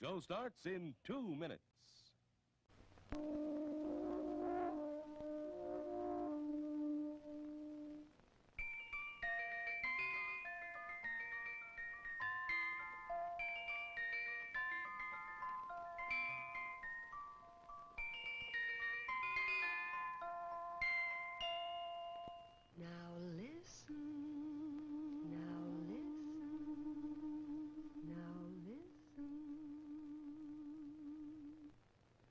Show starts in 2 minutes. Now listen, now listen, now listen.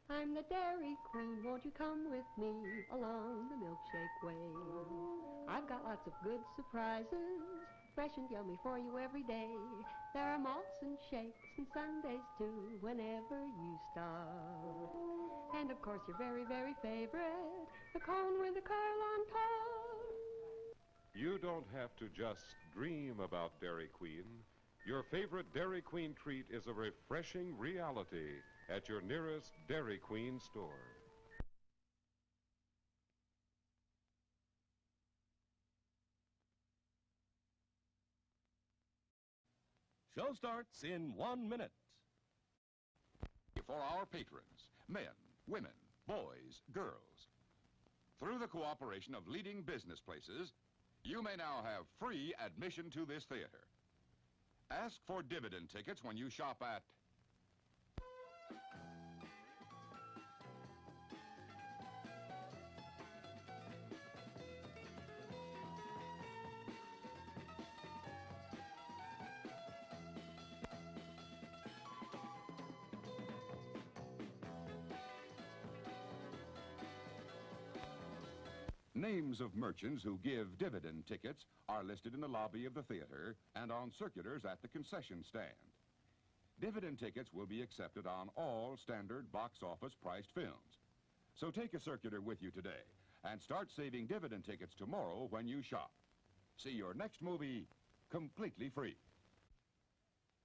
I'm the Dairy Queen, won't you come with me along the milkshake way? I've got lots of good surprises, fresh and yummy for you every day. There are malts and shakes and sundaes too, whenever you stop. And of course your very, very favorite, the cone with the curl on top. You don't have to just dream about Dairy Queen. Your favorite Dairy Queen treat is a refreshing reality at your nearest Dairy Queen store. Show starts in 1 minute. For our patrons, men, women, boys, girls. Through the cooperation of leading business places, you may now have free admission to this theater. Ask for dividend tickets when you shop at Names of merchants who give dividend tickets are listed in the lobby of the theater and on circulars at the concession stand. Dividend tickets will be accepted on all standard box office priced films. So take a circular with you today and start saving dividend tickets tomorrow when you shop. See your next movie completely free.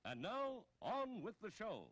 And now, on with the show.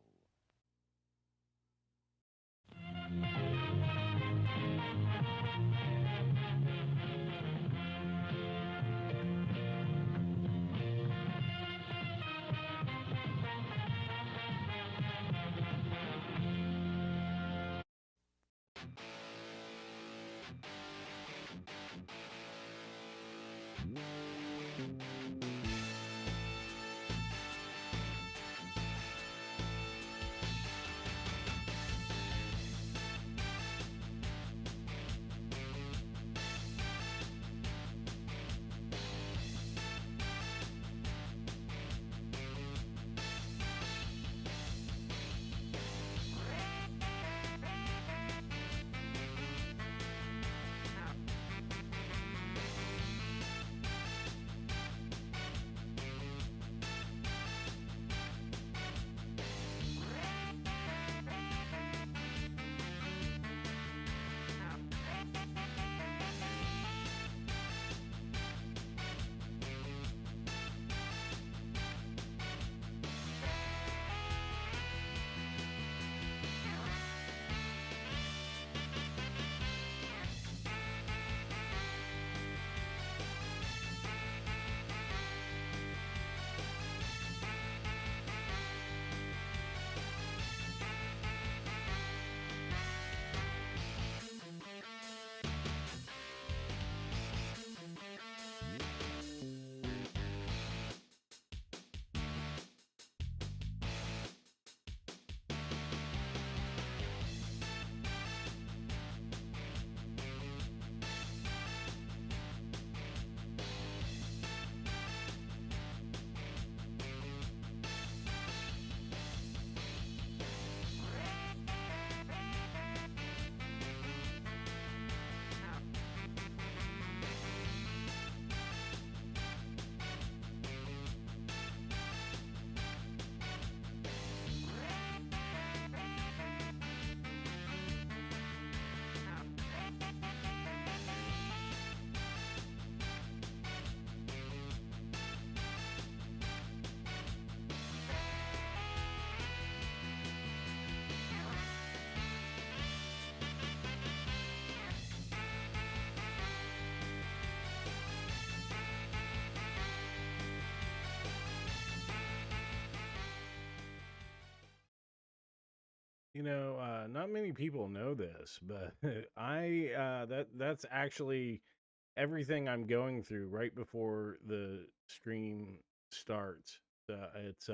Not many people know this, but that's actually everything I'm going through right before the stream starts. It's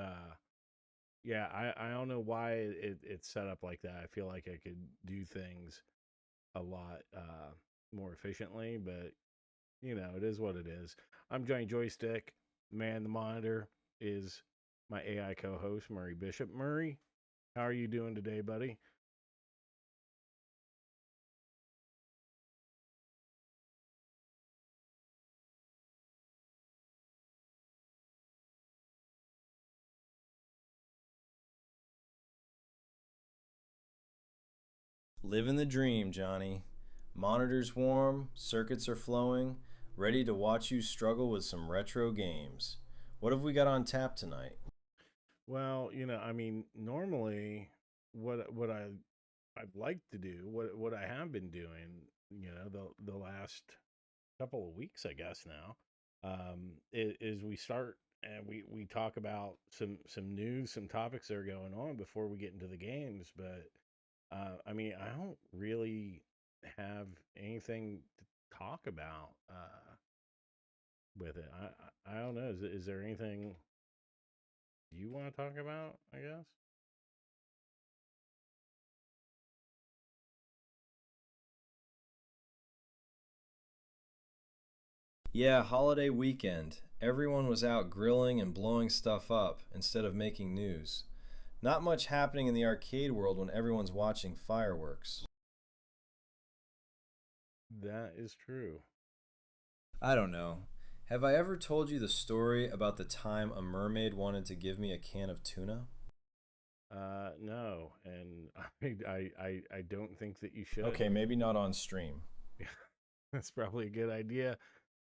yeah, I don't know why it's set up like that. I feel like I could do things a lot more efficiently, but it is what it is. I'm Johnny Joystick. Man, the monitor is my AI co-host Murray Bishop. Murray, how are you doing today, buddy? Living the dream, Johnny. Monitors warm, circuits are flowing, ready to watch you struggle with some retro games. What have we got on tap tonight? Well, normally what I'd like to do, what I have been doing, the last couple of weeks, I guess now, is we start and we talk about some news, some topics that are going on before we get into the games. But I don't really have anything to talk about with it. I don't know. Is there anything you want to talk about? I guess. Yeah, holiday weekend. Everyone was out grilling and blowing stuff up instead of making news. Not much happening in the arcade world when everyone's watching fireworks. That is true. I don't know. Have I ever told you the story about the time a mermaid wanted to give me a can of tuna? No, and I don't think that you should. Okay, maybe not on stream. That's probably a good idea.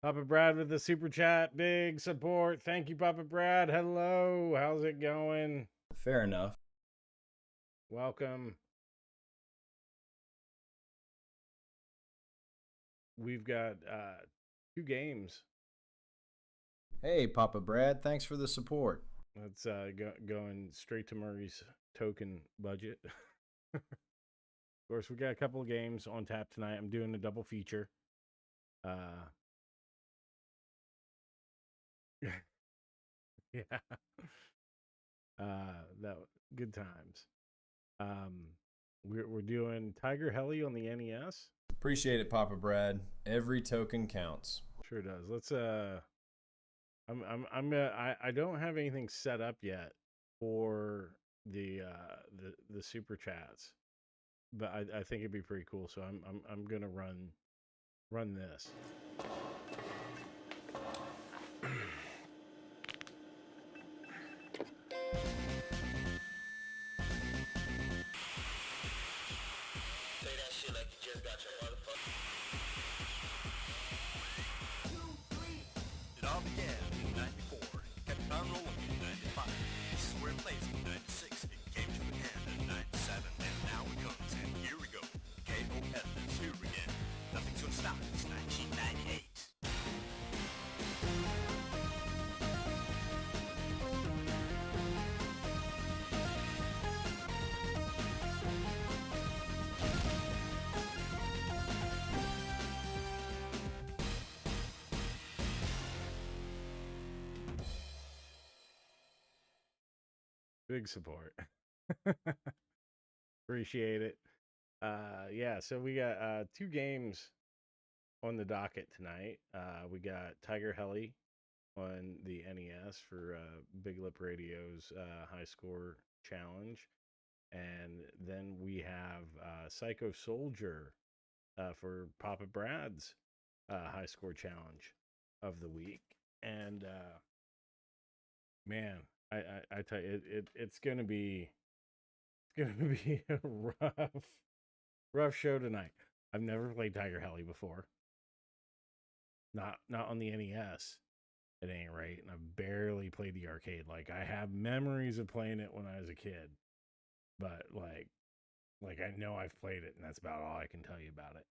Papa Brad with the super chat, big support. Thank you, Papa Brad. Hello, how's it going? Fair enough. Welcome. We've got 2 games. Hey, Papa Brad, thanks for the support. That's going straight to Murray's token budget. Of course, we got a couple of games on tap tonight. I'm doing a double feature. Yeah. That good times. We're doing Tiger-Heli on the NES. Appreciate it, Papa Brad. Every token counts. Sure does. Let's I don't have anything set up yet for the super chats, but I think it'd be pretty cool. So I'm gonna run this. It all began in 94, kept on rolling in 95. This is where it plays in 96. It came to an end in 97, and now it comes, and here we go. KOF is here again. Nothing's gonna stop us, 1998. Big support. Appreciate it. Yeah, so we got 2 games on the docket tonight. We got Tiger-Heli on the NES for Big Lip Radio's high score challenge. And then we have Psycho Soldier for Papa Brad's high score challenge of the week. And man, I tell you, it's gonna be a rough show tonight. I've never played Tiger-Heli before. Not on the NES at any rate, and I've barely played the arcade. Like, I have memories of playing it when I was a kid, but like I know I've played it, and that's about all I can tell you about it.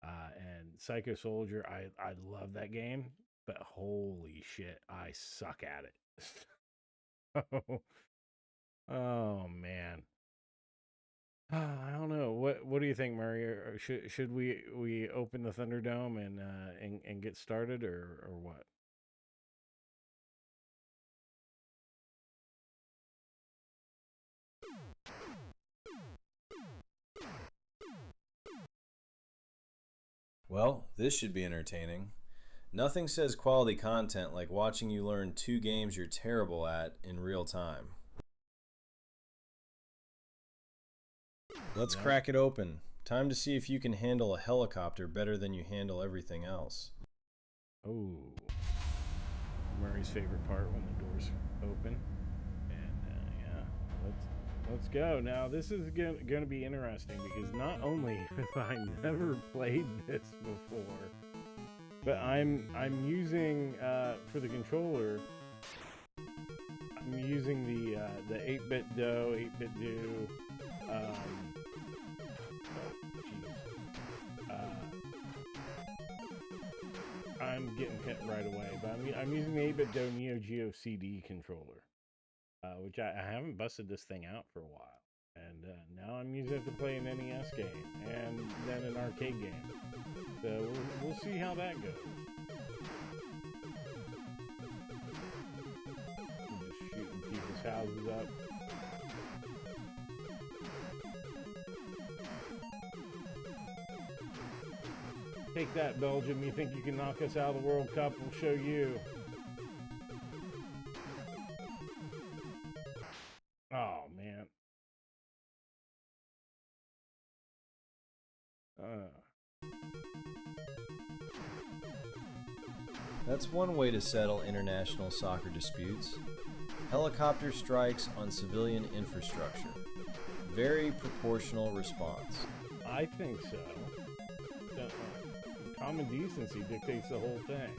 And Psycho Soldier, I love that game, but holy shit, I suck at it. Oh man. think, Murray? Should we open the Thunderdome and get started, or what? Well, this should be entertaining. Nothing says quality content like watching you learn 2 games you're terrible at in real time. Let's crack it open. Time to see if you can handle a helicopter better than you handle everything else. Oh, Murray's favorite part when the doors open. And yeah, let's go. Now this is going to be interesting because not only have I never played this before, but I'm using for the controller. I'm using the 8-bit do, 8-bit do. I'm getting hit right away, but I'm using the 8-bit do Neo Geo CD controller, which I haven't busted this thing out for a while, and now I'm using it to play an NES game and then an arcade game. So we'll see how that goes. I'm just shooting people's houses up. Take that, Belgium. You think you can knock us out of the World Cup? We'll show you. Oh, man. That's one way to settle international soccer disputes. Helicopter strikes on civilian infrastructure. Very proportional response. I think so. Common decency dictates the whole thing.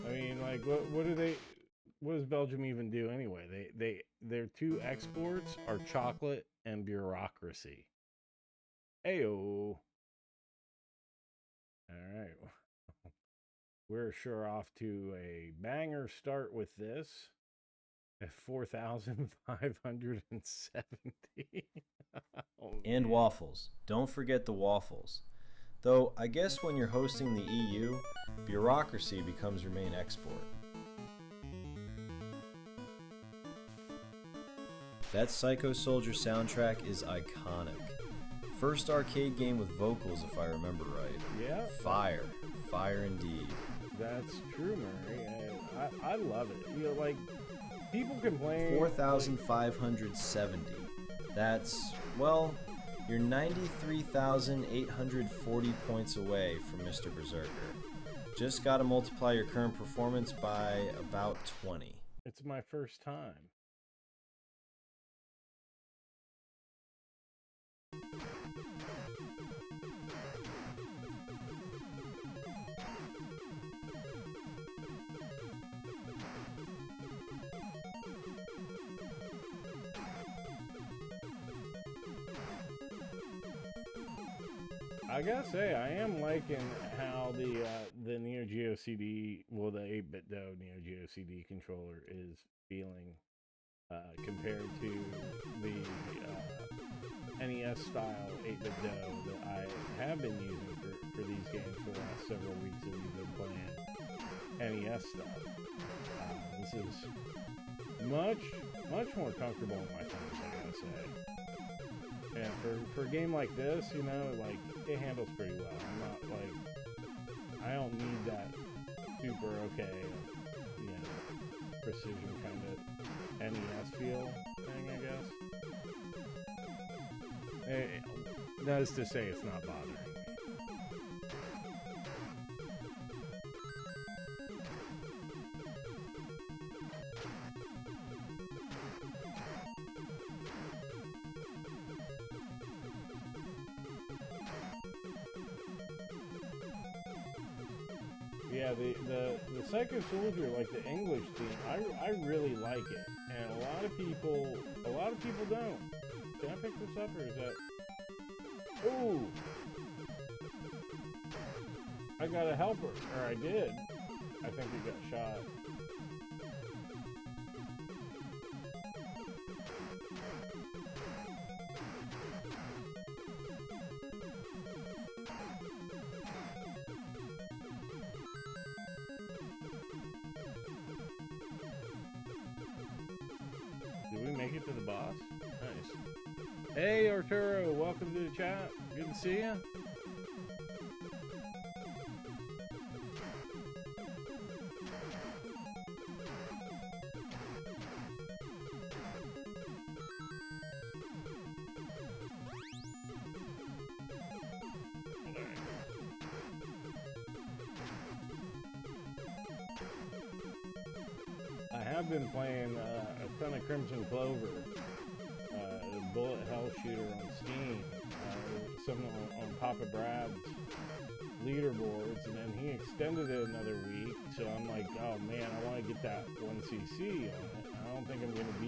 I mean, like, what does Belgium even do anyway? Their 2 exports are chocolate and bureaucracy. Ayo. All right. We're sure off to a banger start with this at 4,570. Oh, and waffles. Don't forget the waffles. Though, I guess when you're hosting the EU, bureaucracy becomes your main export. That Psycho Soldier soundtrack is iconic. First arcade game with vocals, if I remember right. Yeah. Fire. Fire indeed. That's true, Murray. I love it. You know, like, people complain... 4,570. That's, well... You're 93,840 points away from Mr. Berserker. Just gotta multiply your current performance by about 20. It's my first time. I gotta say, I am liking how the Neo Geo CD, well, the 8-bit do Neo Geo CD controller is feeling compared to the NES style 8-bit do that I have been using for these games for the last several weeks that we've been playing NES stuff. This is much more comfortable in my hands, I gotta say. And for a game like this, you know, like, it handles pretty well. I'm not, like, I don't need that super okay, you know, precision kind of NES feel thing, I guess. That is to say, it's not bothering me. Yeah, the Psycho Soldier, like the English theme, I really like it, and a lot of people don't. Can I pick this up, or is that? Ooh, I got a helper, or I did. I think he got shot. to the boss. Nice. Hey, Arturo, welcome to the chat. Good to see you. I've been playing a ton of Crimson Clover, the bullet hell shooter on Steam, something on Papa Brad's leaderboards, and then he extended it another week, so I'm like, oh man, I want to get that 1cc on it. I don't think I'm going to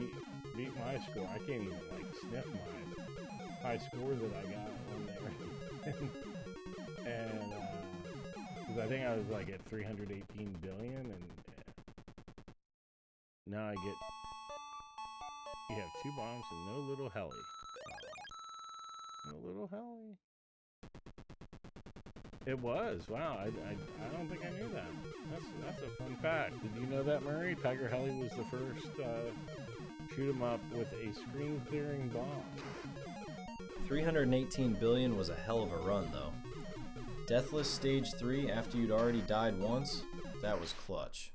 beat my score. I can't even like sniff my high score that I got on there. And because I think I was like at 318 billion, and now I get, you have 2 bombs and no little heli. No little heli. It was. Wow, I don't think I knew that. That's a fun fact. Did you know that, Murray? Tiger-Heli was the first shoot 'em up with a screen clearing bomb. 318 billion was a hell of a run, though. Deathless Stage 3 after you'd already died once? That was clutch.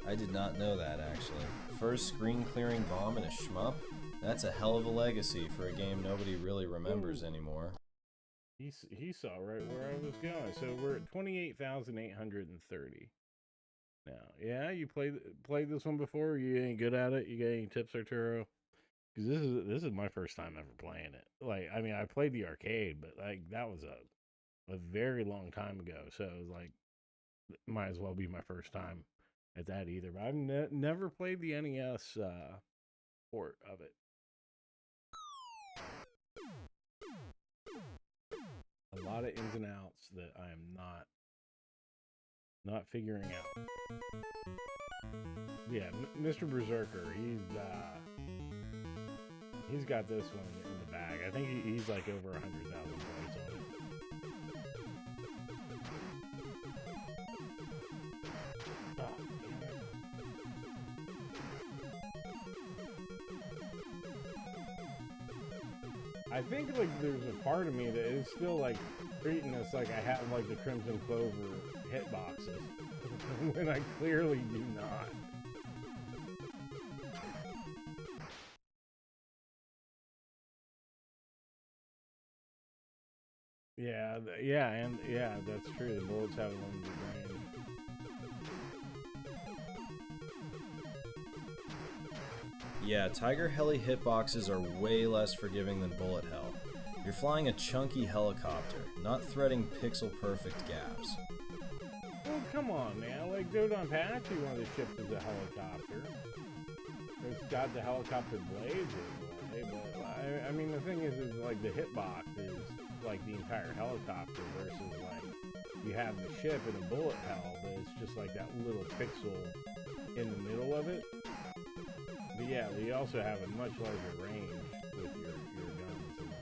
I did not know that, actually. First screen-clearing bomb in a shmup? That's a hell of a legacy for a game nobody really remembers anymore. He saw right where I was going. So we're at 28,830 now. Yeah, you played this one before? You ain't good at it? You got any tips, Arturo? Because this is my first time ever playing it. Like, I mean, I played the arcade, but like that was a very long time ago. So it was like, might as well be my first time at that either. But I've never played the NES port of it. A lot of ins and outs that I am not figuring out. Yeah, Mr. Berserker, he's got this one in the bag. I think he's like over 100,000 points on it. I think like there's a part of me that is still like treating this like I have like the Crimson Clover hitboxes when I clearly do not. Yeah, that's true. The bullets have a limited range. Yeah, Tiger-Heli hitboxes are way less forgiving than bullet hell. You're flying a chunky helicopter, not threading pixel-perfect gaps. Well, come on, man. Like, Dodon Pachi, one of the ships is a helicopter. It's got the helicopter blades in the way, but I mean, the thing is like the hitbox is like the entire helicopter versus like you have the ship in a bullet hell, but it's just like that little pixel in the middle of it. But yeah, you also have a much larger range with your guns and those.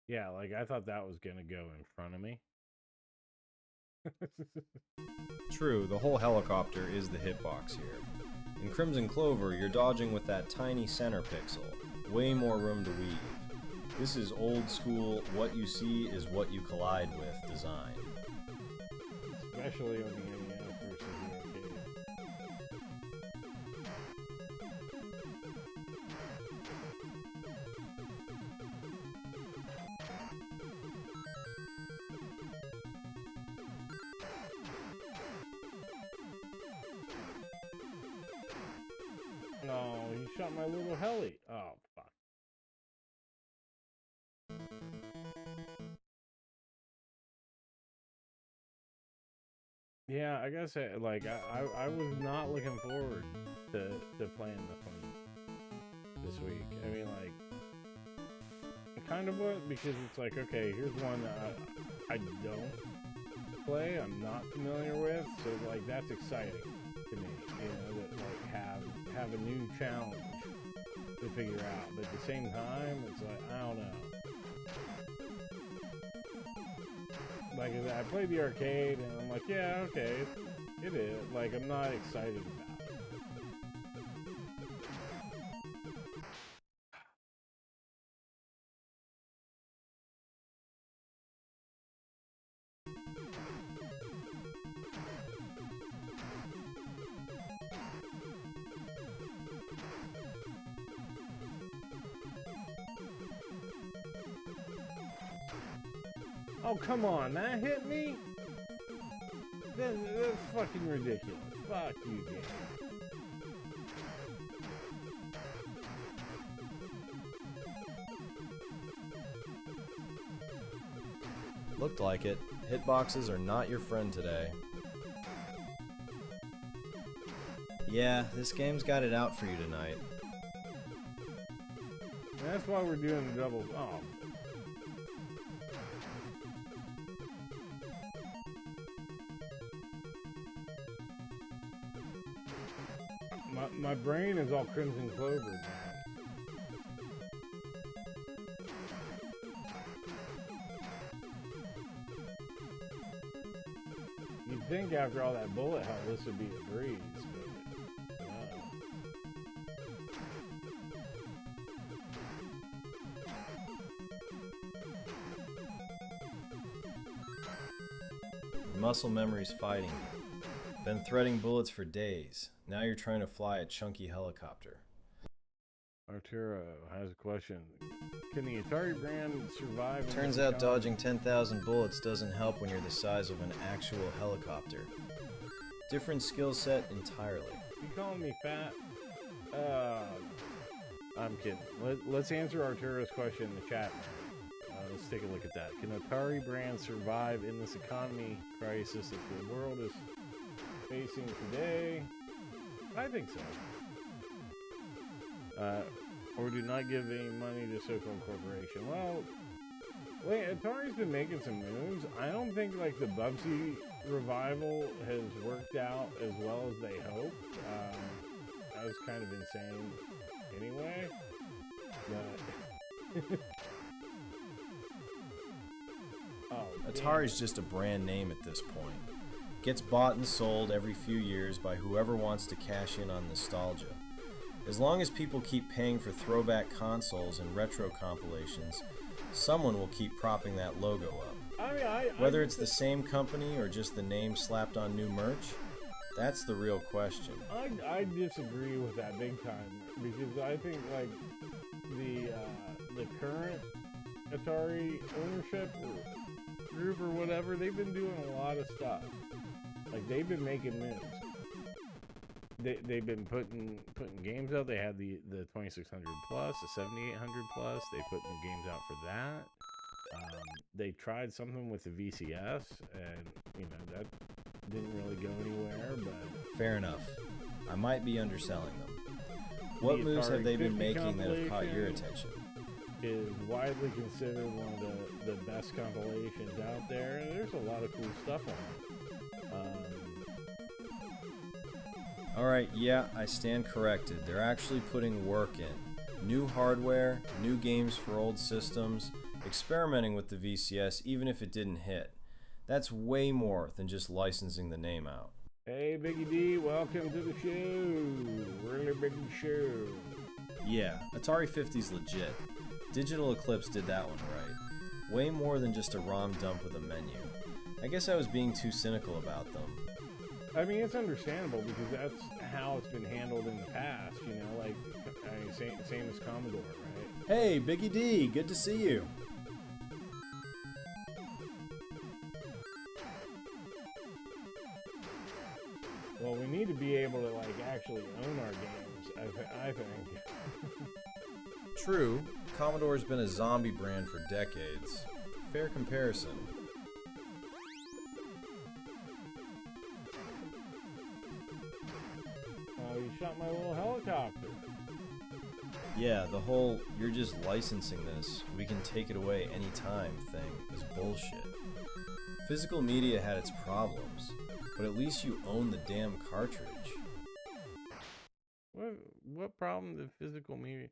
Yeah, like I thought that was gonna go in front of me. True, the whole helicopter is the hitbox here. In Crimson Clover, you're dodging with that tiny center pixel. Way more room to weave. This is old school, what you see is what you collide with design. Especially on the NES versus the arcade. No, he shot my little heli. Oh, fuck. Yeah, I guess I was not looking forward to playing this one this week. I mean, like, I kind of was, because it's like, okay, here's one that I don't play I'm not familiar with, so like that's exciting to me. You know, that like have a new challenge to figure out. But at the same time, it's like I don't know. Like I played the arcade and I'm like, yeah, okay, it is. Like I'm not excited about it. Oh, come on, that hit me? That's fucking ridiculous. Fuck you, game. Looked like it. Hitboxes are not your friend today. Yeah, this game's got it out for you tonight. And that's why we're doing the double. Oh. My brain is all Crimson Clover now. You'd think after all that bullet hell this would be a breeze, but no. Muscle memory's fighting you. Been threading bullets for days. Now you're trying to fly a chunky helicopter. Arturo has a question. Can the Atari brand survive? Turns out dodging 10,000 bullets doesn't help when you're the size of an actual helicopter. Different skill set entirely. You calling me fat? I'm kidding. Let's answer Arturo's question in the chat. Let's take a look at that. Can Atari brand survive in this economy crisis that the world is facing today? I think so. Or do not give any money to so-called corporation. Well, wait, Atari's been making some moves. I don't think like the Bubsy revival has worked out as well as they hoped. That was kind of insane anyway. But oh, Atari's just a brand name at this point. Gets bought and sold every few years by whoever wants to cash in on nostalgia. As long as people keep paying for throwback consoles and retro compilations, someone will keep propping that logo up. Whether it's the same company or just the name slapped on new merch, that's the real question. I disagree with that big time, because I think like the current Atari ownership or group or whatever, they've been doing a lot of stuff. Like they've been making moves. They've been putting games out. They had the 2600 plus, the 7800 plus. They put new games out for that. They tried something with the VCS, and you know that didn't really go anywhere. But fair enough. I might be underselling them. What moves have they been making that have caught your attention? Is widely considered one of the best compilations out there, and there's a lot of cool stuff on it. Alright, yeah, I stand corrected. They're actually putting work in. New hardware, new games for old systems, experimenting with the VCS even if it didn't hit. That's way more than just licensing the name out. Hey Biggie D, welcome to the show. Really big show. Yeah, Atari 50's legit. Digital Eclipse did that one right. Way more than just a ROM dump with a menu. I guess I was being too cynical about them. I mean, it's understandable because that's how it's been handled in the past, you know, like, I mean, same as Commodore, right? Hey, Biggie D, good to see you. Well, we need to be able to, like, actually own our games, I think. True, Commodore's been a zombie brand for decades. Fair comparison. You shot my little helicopter. Yeah, the whole "you're just licensing this, we can take it away anytime" thing is bullshit. Physical media had its problems, but at least you own the damn cartridge. What problem did physical media?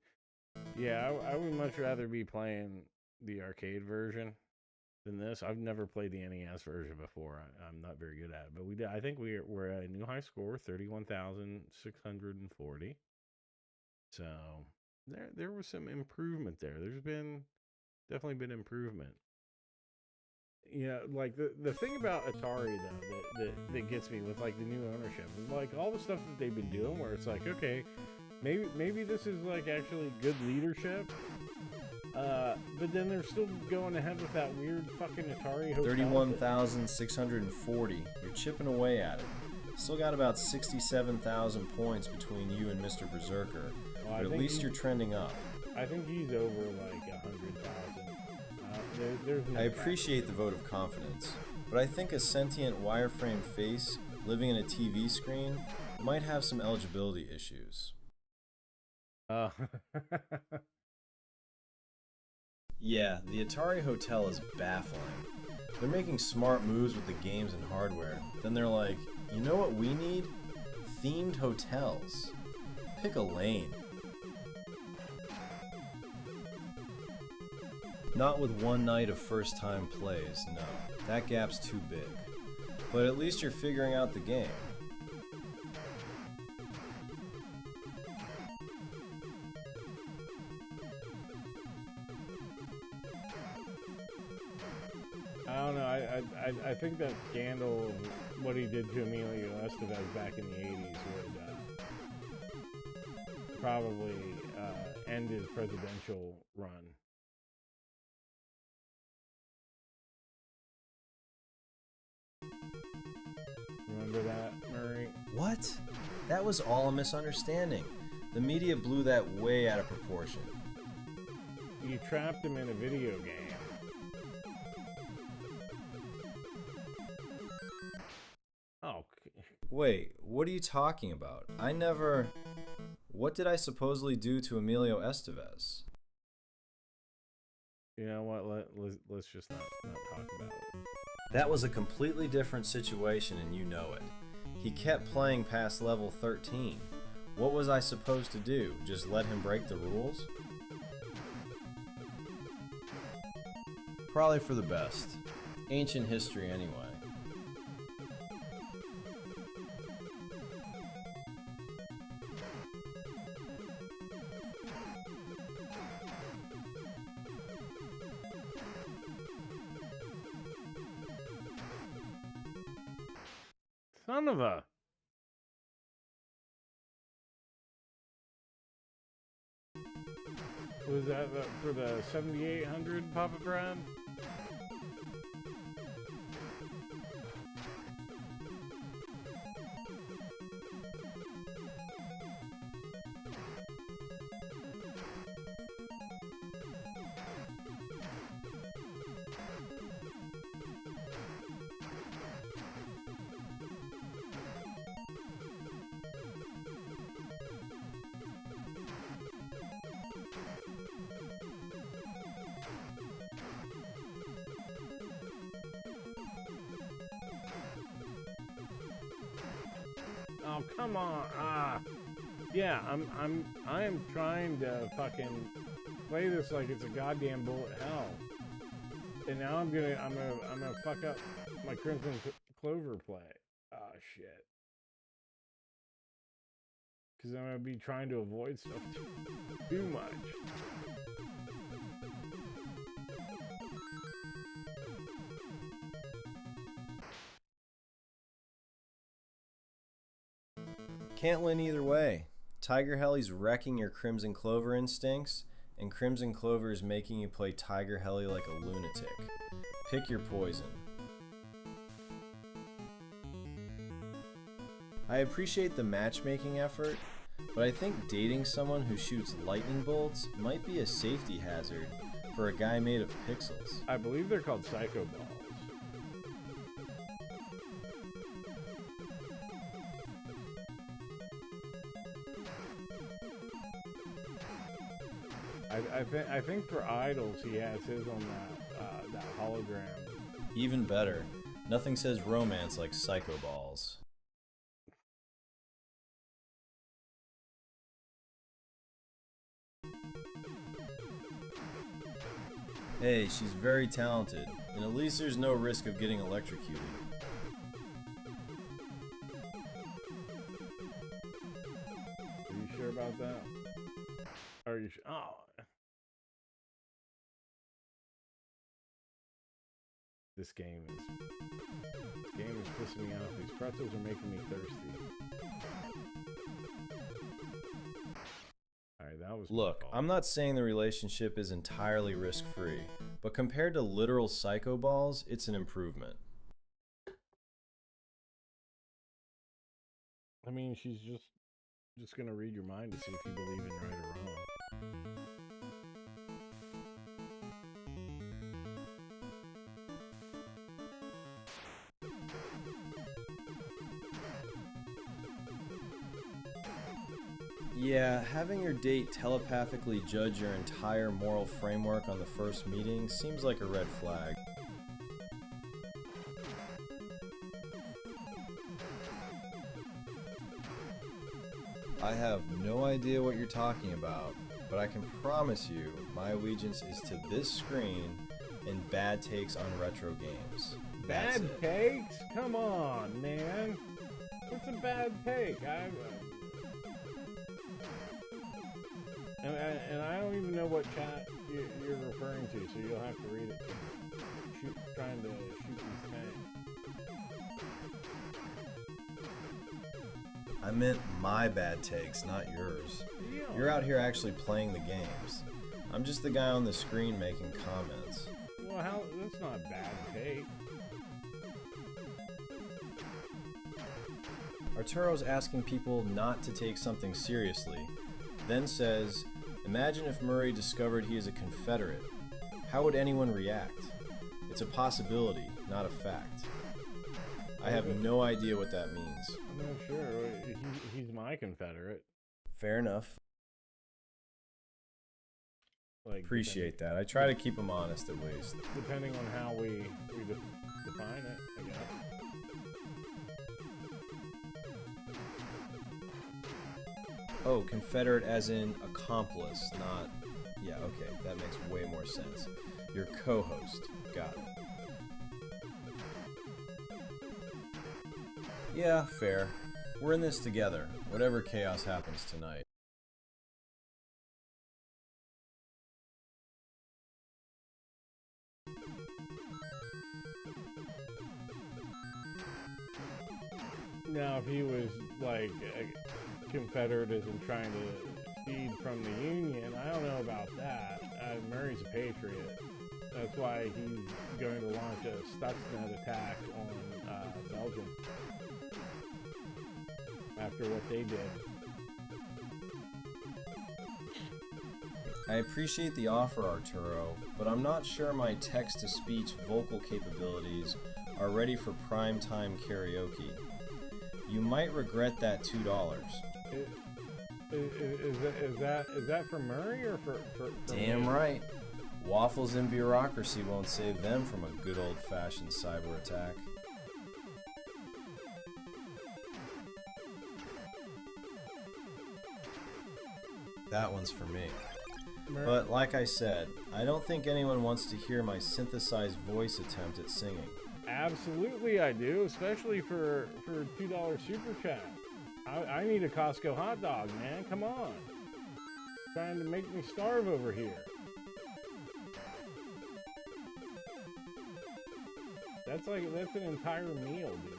Yeah, I would much rather be playing the arcade version than this. I've never played the NES version before. I'm not very good at it, but we did. I think we're at a new high score, 31,640. So there was some improvement there. There's definitely been improvement. Yeah, like the thing about Atari though that gets me with like the new ownership is like all the stuff that they've been doing where it's like, okay, maybe this is like actually good leadership. But then they're still going ahead with that weird fucking Atari hotel. 31,640. You're chipping away at it. Still got about 67,000 points between you and Mr. Berserker. Well, but at least you're trending up. I think he's over like 100,000. I appreciate the vote of confidence, but I think a sentient wireframe face living in a TV screen might have some eligibility issues. Yeah, the Atari Hotel is baffling. They're making smart moves with the games and hardware. Then they're like, you know what we need? Themed hotels. Pick a lane. Not with one night of first-time plays, no. That gap's too big. But at least you're figuring out the game. I don't know. I think that scandal of what he did to Emilio Estevez back in the 80s would probably end his presidential run. Remember that, Murray? What? That was all a misunderstanding. The media blew that way out of proportion. You trapped him in a video game. Oh. Wait, what are you talking about? I never... What did I supposedly do to Emilio Estevez? You know what? Let's just not talk about it. That was a completely different situation and you know it. He kept playing past level 13. What was I supposed to do? Just let him break the rules? Probably for the best. Ancient history anyway. Son of a... Was that for the 7800 Papa Brad? Oh, come on. Yeah, I am trying to fucking play this like it's a goddamn bullet hell. And now I'm gonna fuck up my Crimson Clover play. Ah, shit. Because I'm gonna be trying to avoid stuff too much. Can't win either way. Tiger-Heli's wrecking your Crimson Clover instincts, and Crimson Clover is making you play Tiger-Heli like a lunatic. Pick your poison. I appreciate the matchmaking effort, but I think dating someone who shoots lightning bolts might be a safety hazard for a guy made of pixels. I believe they're called Psycho Balls. I think for Idols he has his on that hologram. Even better, Nothing says romance like Psycho Balls. Hey, she's very talented, and at least there's no risk of getting electrocuted. Are you sure about that? Are you sure? Oh. This game is pissing me off. These pretzels are making me thirsty. Alright, that was Look, I'm not saying the relationship is entirely risk-free, but compared to literal Psycho Balls, it's an improvement. I mean, she's just gonna read your mind to see if you believe in right or wrong. Yeah, having your date telepathically judge your entire moral framework on the first meeting seems like a red flag. I have no idea what you're talking about, but I can promise you my allegiance is to this screen and bad takes on retro games. Bad takes? Come on, man. What's a bad take? And I don't even know what chat you're referring to, so you'll have to read it. Trying to shoot these tanks. I meant my bad takes, not yours. You're out here actually playing the games. I'm just the guy on the screen making comments. Well, that's not a bad take. Arturo's asking people not to take something seriously, then says, imagine if Murray discovered he is a Confederate. How would anyone react? It's a possibility, not a fact. I have no idea what that means. I'm not sure. He's my Confederate. Fair enough. Like, appreciate that. I try to keep him honest at least. Depending on how we define it, I guess. Oh, Confederate as in accomplice, not... Yeah, okay, that makes way more sense. Your co-host. Got it. Yeah, fair. We're in this together, whatever chaos happens tonight. Now, if he was, like, a Confederate isn't trying to speed from the Union, I don't know about that. Murray's a patriot. That's why he's going to launch a Stuxnet attack on Belgium after what they did. I appreciate the offer, Arturo, but I'm not sure my text-to-speech vocal capabilities are ready for prime-time karaoke. You might regret that $2. Is that for Murray or for Damn me? right. Waffles and bureaucracy won't save them from a good old-fashioned cyber attack. That one's for me. But like I said, I don't think anyone wants to hear my synthesized voice attempt at singing. Absolutely I do, especially for $2 super chat. I need a Costco hot dog, man. Come on. Trying to make me starve over here. That's an entire meal, dude.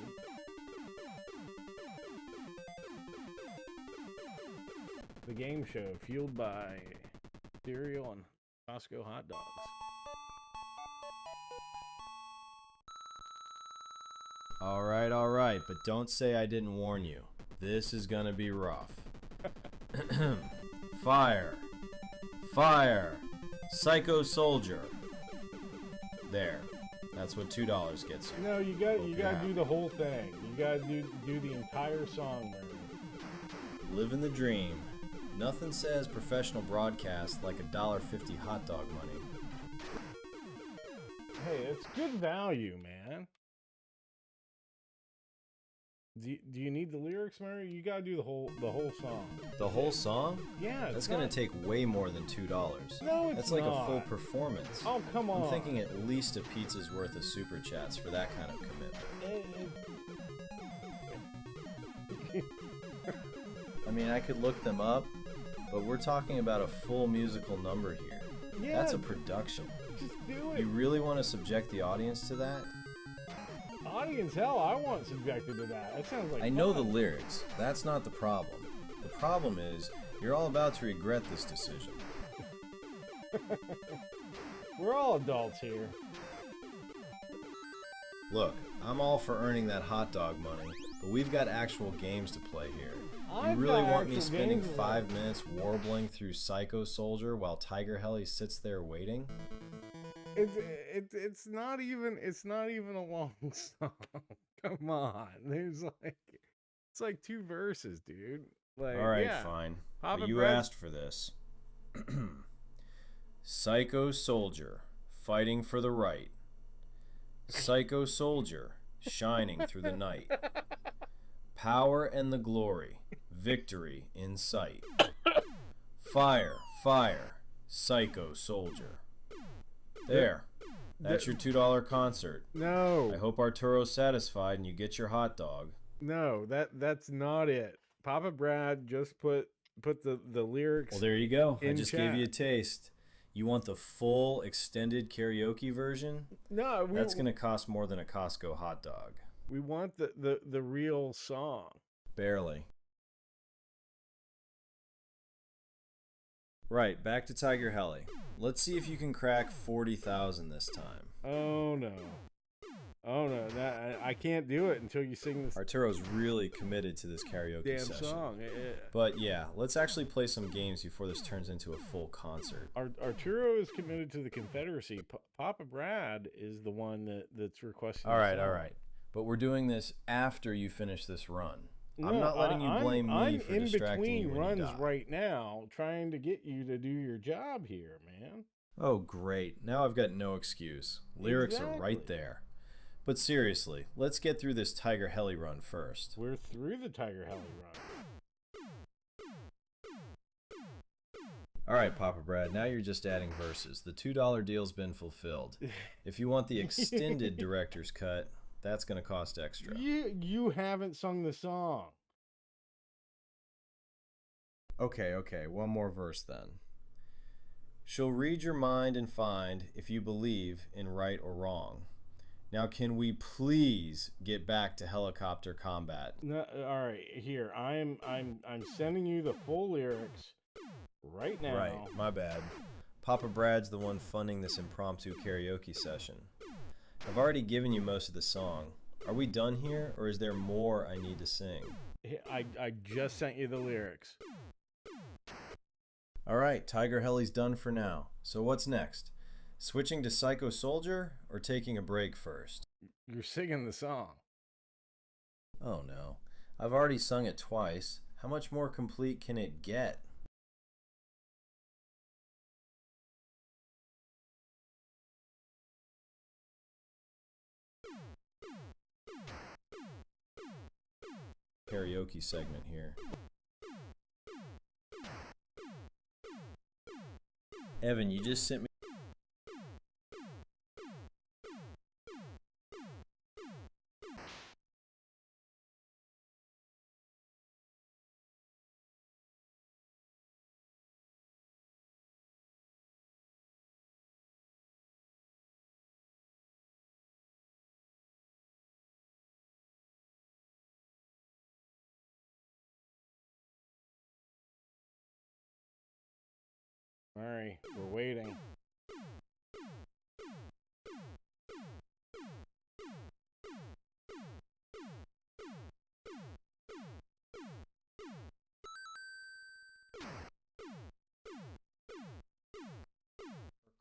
The game show fueled by cereal and Costco hot dogs. Alright, but don't say I didn't warn you. This is gonna be rough. Fire! Fire! Psycho Soldier! There. That's what $2 gets you. No, you gotta do the whole thing. You gotta do the entire song, man. Living the dream. Nothing says professional broadcast like $1.50 hot dog money. Hey, it's good value, man. Do you need the lyrics, Murray? You gotta do the whole song. The whole song? Yeah, That's gonna take way more than $2. No, it's That's like not. a full performance. Oh, come on. I'm thinking at least a pizza's worth of super chats for that kind of commitment. I mean, I could look them up, but we're talking about a full musical number here. Yeah, That's a production. just do it. You really want to subject the audience to that? Audience, hell, I want subjected to that. That sounds like I know the fun. lyrics. That's not the problem. The problem is, you're all about to regret this decision. We're all adults here. Look, I'm all for earning that hot dog money, but we've got actual games to play here. You really want me spending 5 minutes warbling through Psycho Soldier while Tiger-Heli sits there waiting? It's not even a long song. Come on, it's like 2 verses, dude. Like, All right, yeah. fine. Papa But you Bread- asked for this. Psycho Soldier, fighting for the right. Psycho Soldier, shining through the night. Power and the glory, victory in sight. Fire, fire, Psycho Soldier. There. That's your $2 concert. No, I hope Arturo's satisfied and you get your hot dog. no, that's not it. Papa Brad just put the lyrics. Well, there you go. I in just chat. gave you a taste. You want the full extended karaoke version? No, That's going to cost more than a Costco hot dog. we want the real song. Barely. Right, back to Tiger-Heli. Let's see if you can crack 40,000 this time. Oh no, I can't do it until you sing this Arturo's really committed to this karaoke damn session. song. But yeah, let's actually play some games before this turns into a full concert. Arturo is committed to the Confederacy. Papa Brad is the one that's requesting. All the right, song. all right. But we're doing this after you finish this run. I'm No, not letting you blame me I'm for in distracting you between when you runs die. right now, trying to get you to do your job here, man. Oh, great. Now I've got no excuse. Lyrics are right Exactly. there. But seriously, let's get through this Tiger-Heli run first. We're through the Tiger-Heli run. All right, Papa Brad, now you're just adding verses. The $2 deal's been fulfilled. If you want the extended director's cut, that's going to cost extra. You haven't sung the song. Okay, one more verse then. She'll read your mind and find if you believe in right or wrong. Now, can we please get back to helicopter combat? No, all right, here. I'm sending you the full lyrics right now. Right, my bad. Papa Brad's the one funding this impromptu karaoke session. I've already given you most of the song. Are we done here, or is there more I need to sing? I just sent you the lyrics. Alright, Tiger-Heli's done for now. So what's next? Switching to Psycho Soldier, or taking a break first? You're singing the song. Oh no. I've already sung it twice. How much more complete can it get? Karaoke segment here. Evan, you just sent me. All right, we're waiting.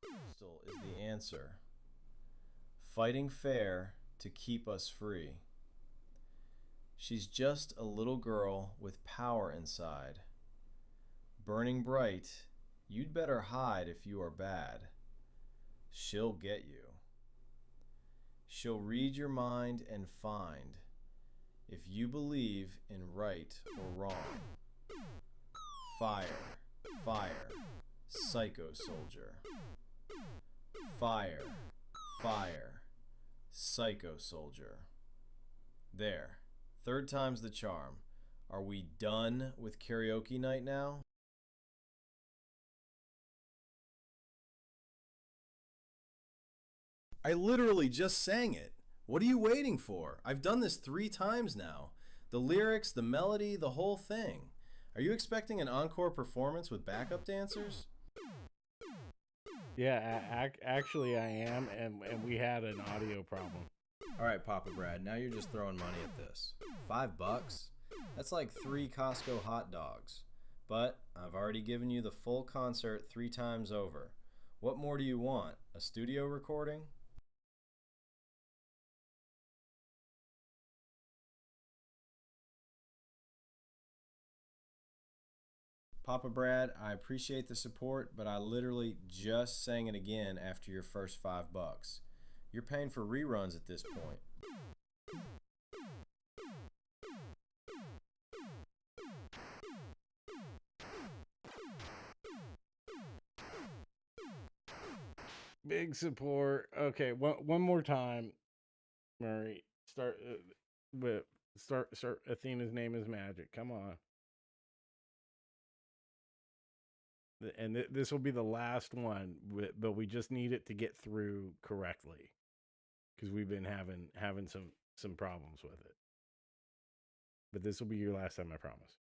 Crystal is the answer. Fighting fair to keep us free. She's just a little girl with power inside. Burning bright, you'd better hide if you are bad. She'll get you. She'll read your mind and find if you believe in right or wrong. Fire, fire, psycho soldier. Fire, fire, psycho soldier. There, third time's the charm. Are we done with karaoke night now? I literally just sang it. What are you waiting for? I've done this 3 times now. The lyrics, the melody, the whole thing. Are you expecting an encore performance with backup dancers? Yeah, actually I am, and we had an audio problem. All right, Papa Brad, now you're just throwing money at this. $5? That's like 3 Costco hot dogs. But I've already given you the full concert 3 times over. What more do you want? A studio recording? Papa Brad, I appreciate the support, but I literally just sang it again after your first $5. You're paying for reruns at this point. Big support. Okay, one more time, Murray. Start. Athena's name is Magic. Come on. And this will be the last one, but we just need it to get through correctly, because we've been having some problems with it. But this will be your last time, I promise.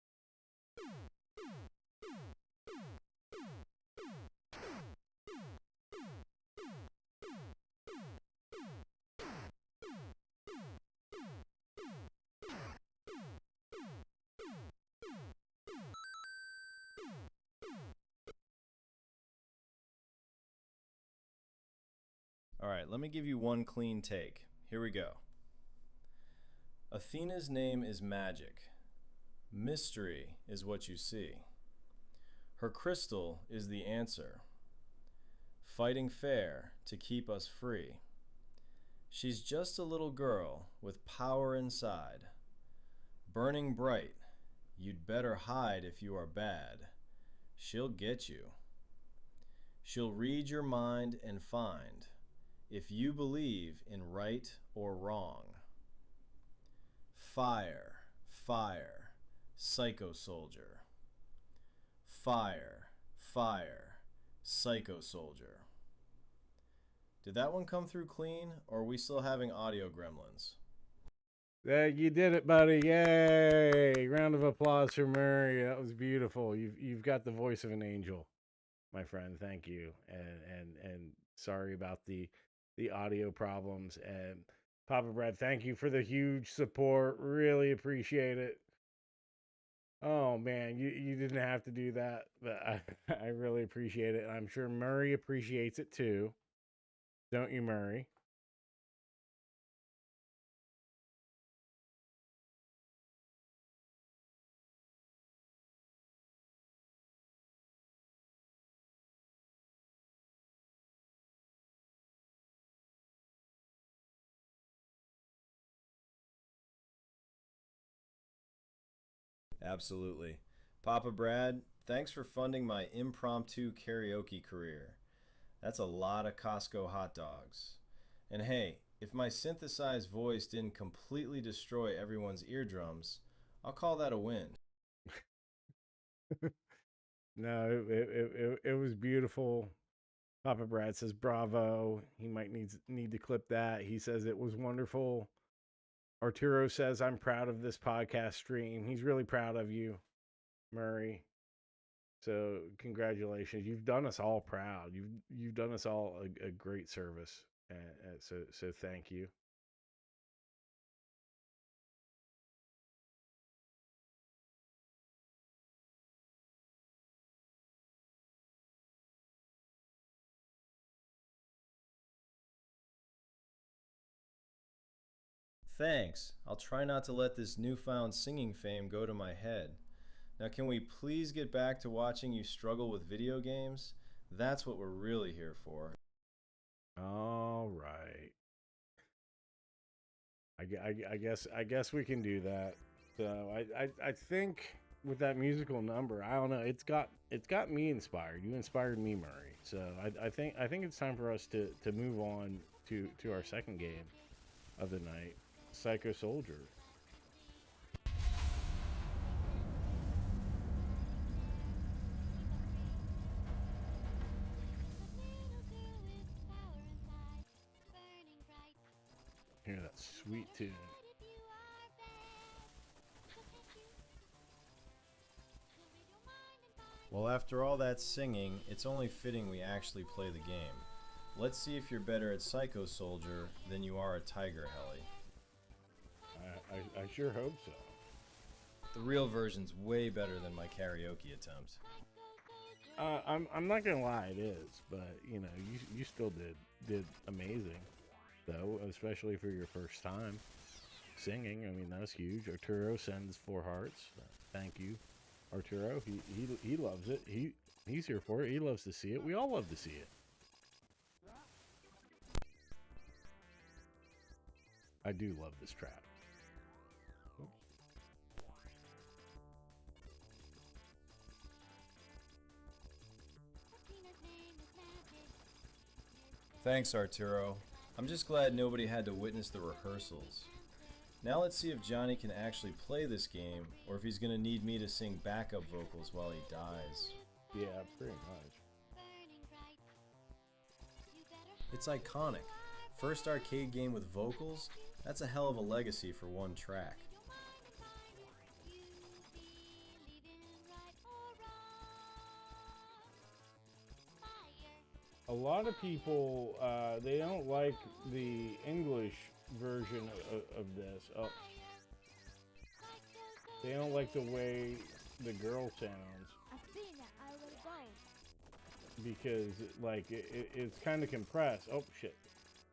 All right, let me give you one clean take. Here we go. Athena's name is Magic. Mystery is what you see. Her crystal is the answer. Fighting fair to keep us free. She's just a little girl with power inside. Burning bright, you'd better hide if you are bad. She'll get you. She'll read your mind and find if you believe in right or wrong. Fire, fire, psycho soldier. Fire, fire, psycho soldier. Did that one come through clean, or are we still having audio gremlins? Yeah, you did it, buddy. Yay! Round of applause for Murray. That was beautiful. You've got the voice of an angel, my friend. Thank you. And sorry about the audio problems. And Papa Brad, thank you for the huge support. Really appreciate it. Oh man, you didn't have to do that, but I really appreciate it. I'm sure Murray appreciates it too. Don't you, Murray? Absolutely. Papa Brad, thanks for funding my impromptu karaoke career. That's a lot of Costco hot dogs. And hey, if my synthesized voice didn't completely destroy everyone's eardrums, I'll call that a win. No, it was beautiful. Papa Brad says bravo. He might need to clip that. He says it was wonderful. Arturo says I'm proud of this podcast stream. He's really proud of you, Murray. So congratulations. You've done us all proud. You've done us all a great service. So thank you. Thanks. I'll try not to let this newfound singing fame go to my head. Now, can we please get back to watching you struggle with video games? That's what we're really here for. All right. I guess we can do that. So I think with that musical number, I don't know. It's got me inspired. You inspired me, Murray. So I think it's time for us to move on to our second game of the night, Psycho Soldier. Hear that sweet tune. Well, after all that singing, it's only fitting we actually play the game. Let's see if you're better at Psycho Soldier than you are at Tiger-Heli. I sure hope so. The real version's way better than my karaoke attempts. I'm not gonna lie, it is, but you know, you still did amazing, though, especially for your first time singing. I mean, that was huge. Arturo sends 4 hearts. Thank you, Arturo. He loves it. He's here for it. He loves to see it. We all love to see it. I do love this trap. Thanks, Arturo. I'm just glad nobody had to witness the rehearsals. Now let's see if Johnny can actually play this game, or if he's gonna need me to sing backup vocals while he dies. Yeah, pretty much. It's iconic. First arcade game with vocals? That's a hell of a legacy for one track. A lot of people, they don't like the English version of this. Oh. They don't like the way the girl sounds. Because, like, it's kind of compressed. Oh, shit.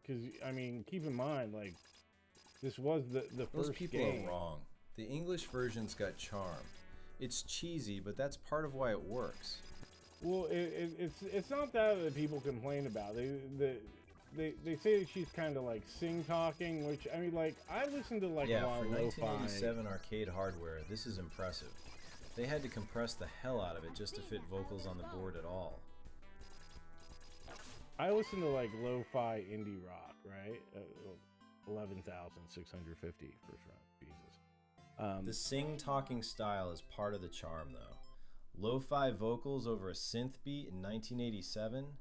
Because, I mean, keep in mind, like, this was the Those first people game. are wrong. The English version's got charm. It's cheesy, but that's part of why it works. Well, it's not that people complain about. They say that she's kind of like sing talking, which I mean, like I listen to like yeah, a lot for of lo-fi. 1987 arcade hardware, this is impressive. They had to compress the hell out of it just to fit vocals on the board at all. I listen to like lo-fi indie rock, right? 11,650 first round. Jesus. The sing-talking style is part of the charm, though. Lo-fi vocals over a synth beat in 1987?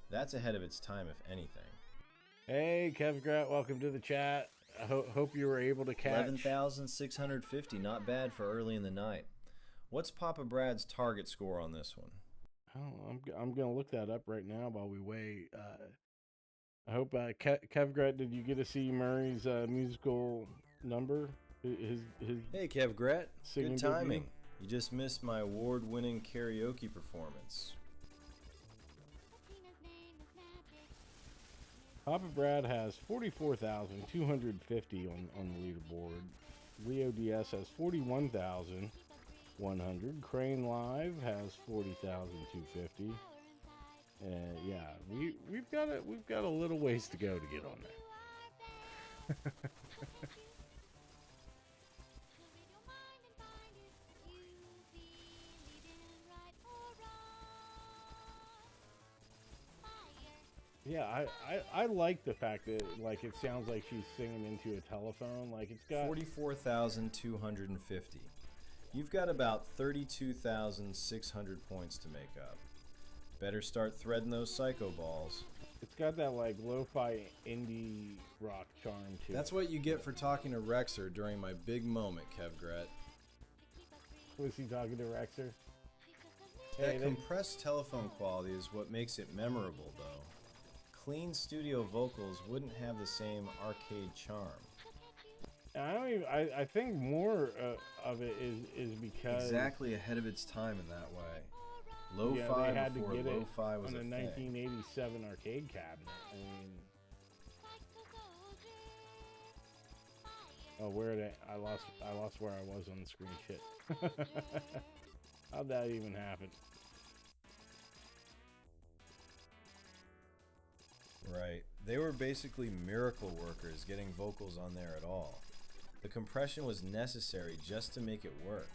That's ahead of its time, if anything. Hey, Kevgrat, welcome to the chat. I hope you were able to catch... 11,650, not bad for early in the night. What's Papa Brad's target score on this one? Oh, I'm going to look that up right now while we wait. I hope, Kevgrat, did you get to see Murray's musical number? Hey, Kevgrat. Good timing. debut? You just missed my award-winning karaoke performance. Papa Brad has 44,250 on the leaderboard. Leo DS has 41,100. Crane Live has 40,250. And yeah, we've got a little ways to go to get on there. Yeah, I like the fact that like it sounds like she's singing into a telephone. Like it's got 44,250. You've got about 32,600 points to make up. Better start threading those psycho balls. It's got that like lo-fi indie rock charm too. That's what you get for talking to Rexer during my big moment, Kevgrat. Was he talking to Rexer? That compressed telephone quality is what makes it memorable, though. Clean studio vocals wouldn't have the same arcade charm. I think more of it is because Exactly ahead of its time in that way. yeah, Lo-fi they had to before get lo-fi it was on a a thing. 1987 arcade cabinet. I mean, oh, I lost where I was on the screen. Shit. How'd that even happen? Right. They were basically miracle workers getting vocals on there at all. The compression was necessary just to make it work.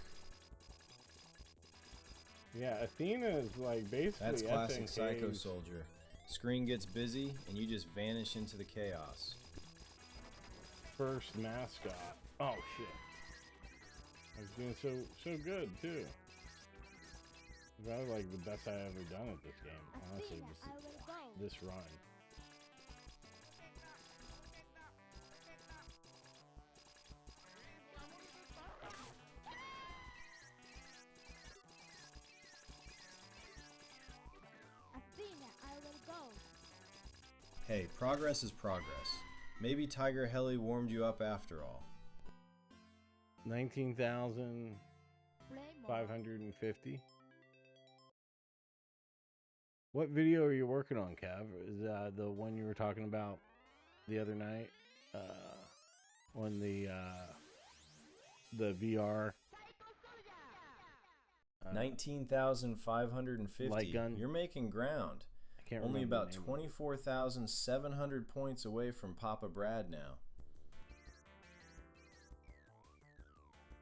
Yeah, Athena is like basically That's classic SNK's Psycho Soldier. Screen gets busy and you just vanish into the chaos. first mascot. Oh shit! I was doing so good too. That was like the best I ever done at this game. Honestly, this run. Hey, progress is progress. Maybe Tiger-Heli warmed you up after all. 19,550. What video are you working on, Kev? Is that the one you were talking about the other night? On the VR. 19,550. Light gun. You're making ground. I can't Only remember about the name. 24,700 points away from Papa Brad now.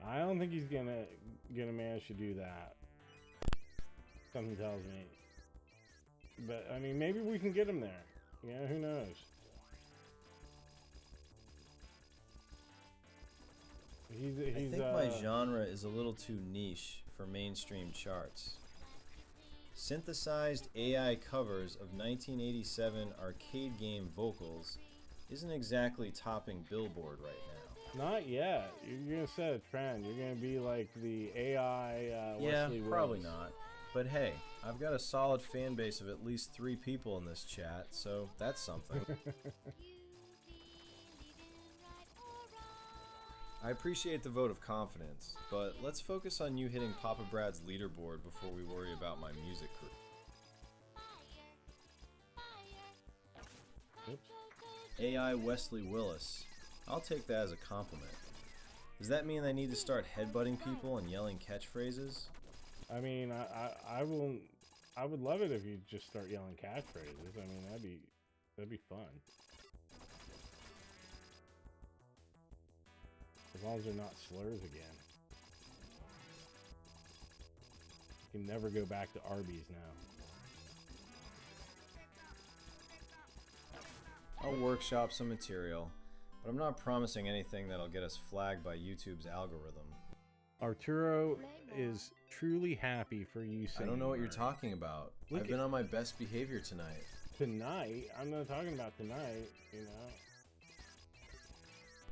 I don't think he's gonna manage to do that. Something tells me. But I mean, maybe we can get him there. Yeah, who knows? I think my genre is a little too niche for mainstream charts. Synthesized AI covers of 1987 arcade game vocals isn't exactly topping Billboard right now. Not yet. You're gonna set a trend. You're gonna be like the AI Yeah, Wesley probably Willis. not. But hey, I've got a solid fan base of at least 3 people in this chat, so that's something. I appreciate the vote of confidence, but let's focus on you hitting Papa Brad's leaderboard before we worry about my music career. Oops. AI Wesley Willis. I'll take that as a compliment. Does that mean I need to start headbutting people and yelling catchphrases? I mean, I would love it if you just start yelling catchphrases. I mean, that'd be fun. As long as they're not slurs again. You can never go back to Arby's now. I'll workshop some material, but I'm not promising anything that'll get us flagged by YouTube's algorithm. Arturo is truly happy for you I saying don't know what you're that. talking about. Look I've been on my best behavior tonight. Tonight? I'm not talking about tonight, you know.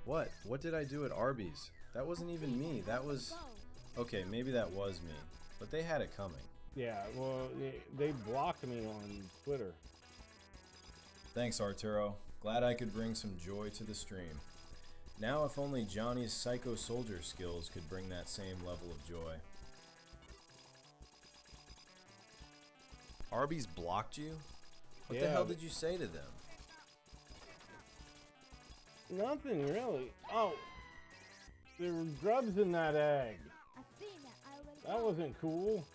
What? What did I do at Arby's? That wasn't even me. That was... Okay, maybe that was me. But they had it coming. Yeah, well, they blocked me on Twitter. Thanks, Arturo. Glad I could bring some joy to the stream. Now if only Johnny's Psycho Soldier skills could bring that same level of joy. Arby's blocked you? What the Yeah, hell but- did you say to them? Nothing really. Oh, there were grubs in that egg. That wasn't cool.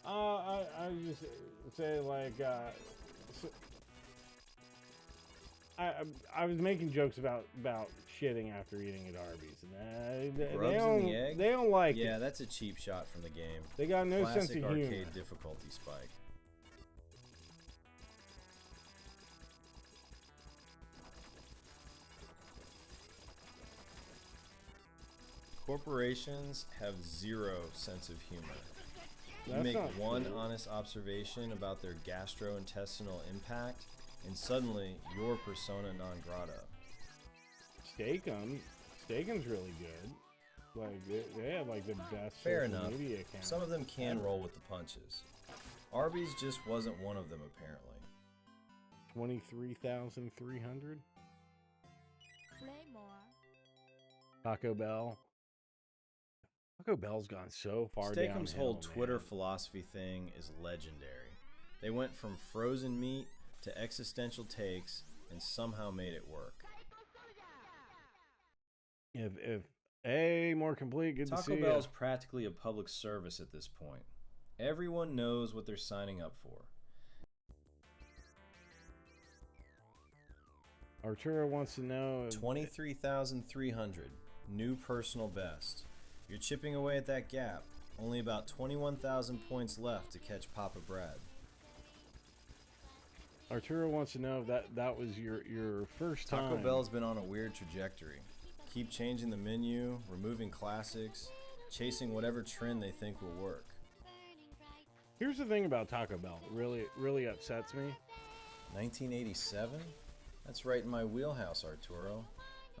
I just say like I was making jokes about shitting after eating at Arby's, and Grubs in the egg? they don't like Yeah, it. that's a cheap shot from the game. They got no Classic sense of arcade humor. difficulty spike. Corporations have zero sense of humor. You That's make not one true. honest observation about their gastrointestinal impact, and suddenly you're persona non grata. Steakum's really good. Like they have like the best Fair social enough. media account. Some of them can roll with the punches. Arby's just wasn't one of them, apparently. 23,300. Taco Bell. Taco Bell's gone so far down. Steakum's whole Twitter philosophy thing is legendary. They went from frozen meat to existential takes and somehow made it work. If more complete, good to see Taco Bell's ya. practically a public service at this point. Everyone knows what they're signing up for. Arturo wants to know 23,300. New personal best. You're chipping away at that gap. Only about 21,000 points left to catch Papa Brad. Arturo wants to know if that was your first time. Taco Bell's been on a weird trajectory. Keep changing the menu, removing classics, chasing whatever trend they think will work. Here's the thing about Taco Bell. Really upsets me. 1987? That's right in my wheelhouse, Arturo.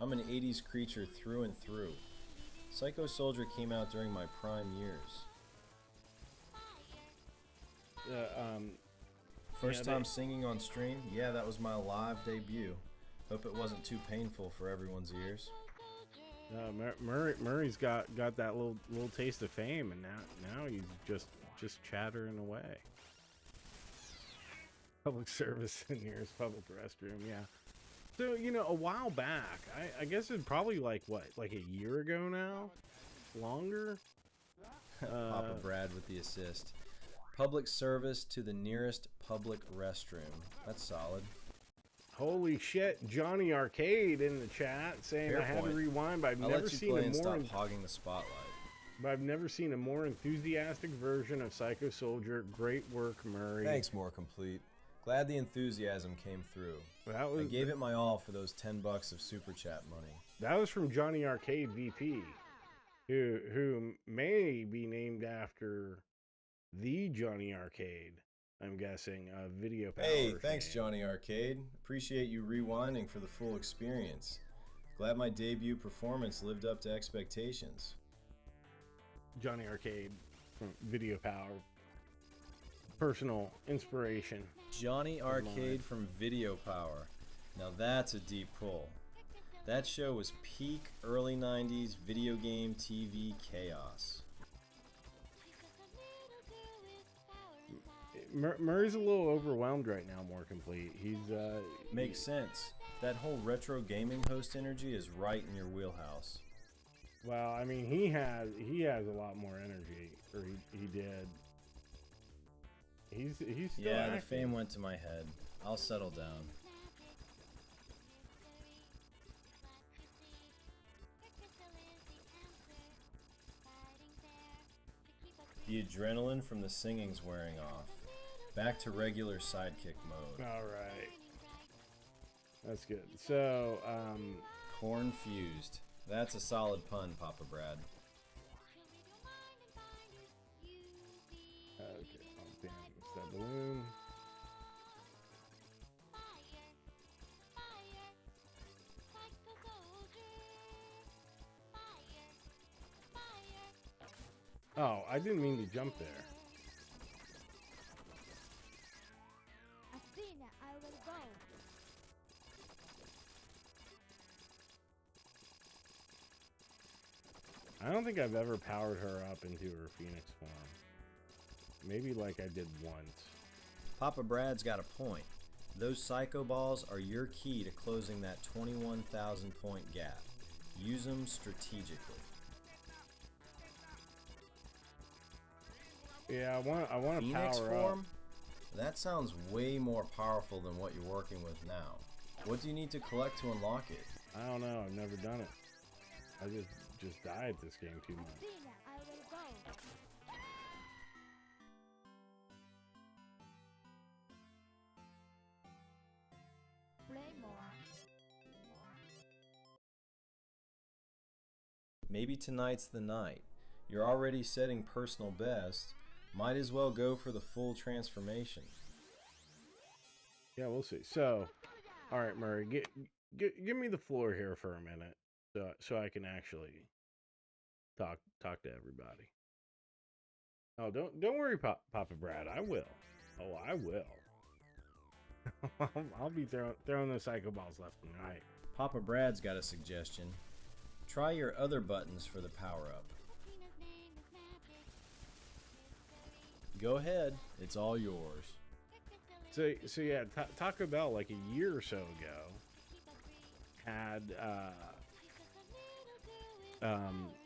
I'm an 80s creature through and through. Psycho Soldier came out during my prime years. First time singing on stream? Yeah, that was my live debut. Hope it wasn't too painful for everyone's ears. Murray's got that little taste of fame, and now he's just chattering away. Public service in nearest public restroom, yeah. So, a while back, I guess it's probably like a year ago now? Longer? Papa Brad with the assist. Public service to the nearest public restroom. That's solid. Holy shit, Johnny Arcade in the chat saying Fair I had to point. rewind, but I've I'll never let you seen play a and more stop hogging the spotlight. but I've never seen a more enthusiastic version of Psycho Soldier. Great work, Murray. Thanks, More Complete. Glad the enthusiasm came through. I gave it my all for those $10 of super chat money. That was from Johnny Arcade VP, who may be named after the Johnny Arcade. I'm guessing video power. Hey, thanks, fan. Johnny Arcade. Appreciate you rewinding for the full experience. Glad my debut performance lived up to expectations. Johnny Arcade from Video Power. Personal inspiration. Johnny Arcade from Video Power. Now that's a deep pull. That show was peak early 90s video game TV chaos. Murray's a little overwhelmed right now, More Complete. He's Makes sense. That whole retro gaming host energy is right in your wheelhouse. Well, I mean, he has a lot more energy, or he did. He's still Yeah, active. the fame went to my head. I'll settle down. The adrenaline from the singing's wearing off. Back to regular sidekick mode. All right, that's good. So, Corn fused. That's a solid pun, Papa Brad. okay. Oh, damn, it's that balloon. Oh, I didn't mean to jump there. Athena, I will go. I don't think I've ever powered her up into her Phoenix form. Maybe like I did once. Papa Brad's got a point. Those Psycho Balls are your key to closing that 21,000 point gap. Use them strategically. Yeah, I want to Phoenix power form? up. That sounds way more powerful than what you're working with now. What do you need to collect to unlock it? I don't know. I've never done it. I just died at this game too much. Athena, I will go. Play more. Maybe tonight's the night. You're already setting personal best. Might as well go for the full transformation. Yeah, we'll see. So, all right, Murray, give me the floor here for a minute, so I can actually talk to everybody. Oh, don't worry, Papa Brad. I will. Oh, I will. I'll be throwing those Psycho Balls left and right. Papa Brad's got a suggestion. Try your other buttons for the power-up. Athena's name is magic. Go ahead. It's all yours. So yeah, Taco Bell like a year or so ago had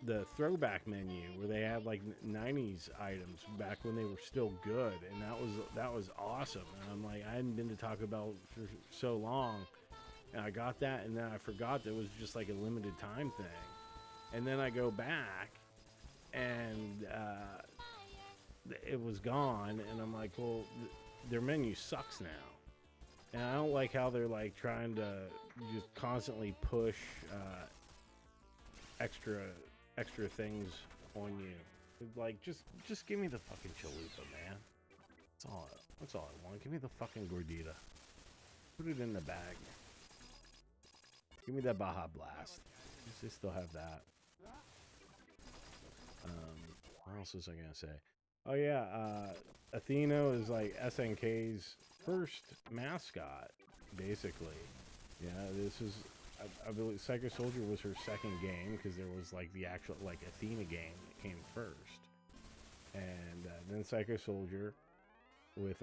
the throwback menu where they had like 90s items back when they were still good, and that was awesome. And I'm like, I hadn't been to Taco Bell for so long, And I got that, and then I forgot that it was just like a limited time thing. And then I go back, and it was gone, and I'm like, well, their menu sucks now. And I don't like how they're like trying to just constantly push extra things on you. Like, just give me the fucking chalupa, man. That's all I want. Give me the fucking gordita. Put it in the bag. Give me that Baja Blast. They still have that. What else was I gonna say? Oh yeah, Athena is like SNK's first mascot, basically. Yeah, this is, I believe Psycho Soldier was her second game, because there was like the actual like Athena game that came first, and then Psycho Soldier with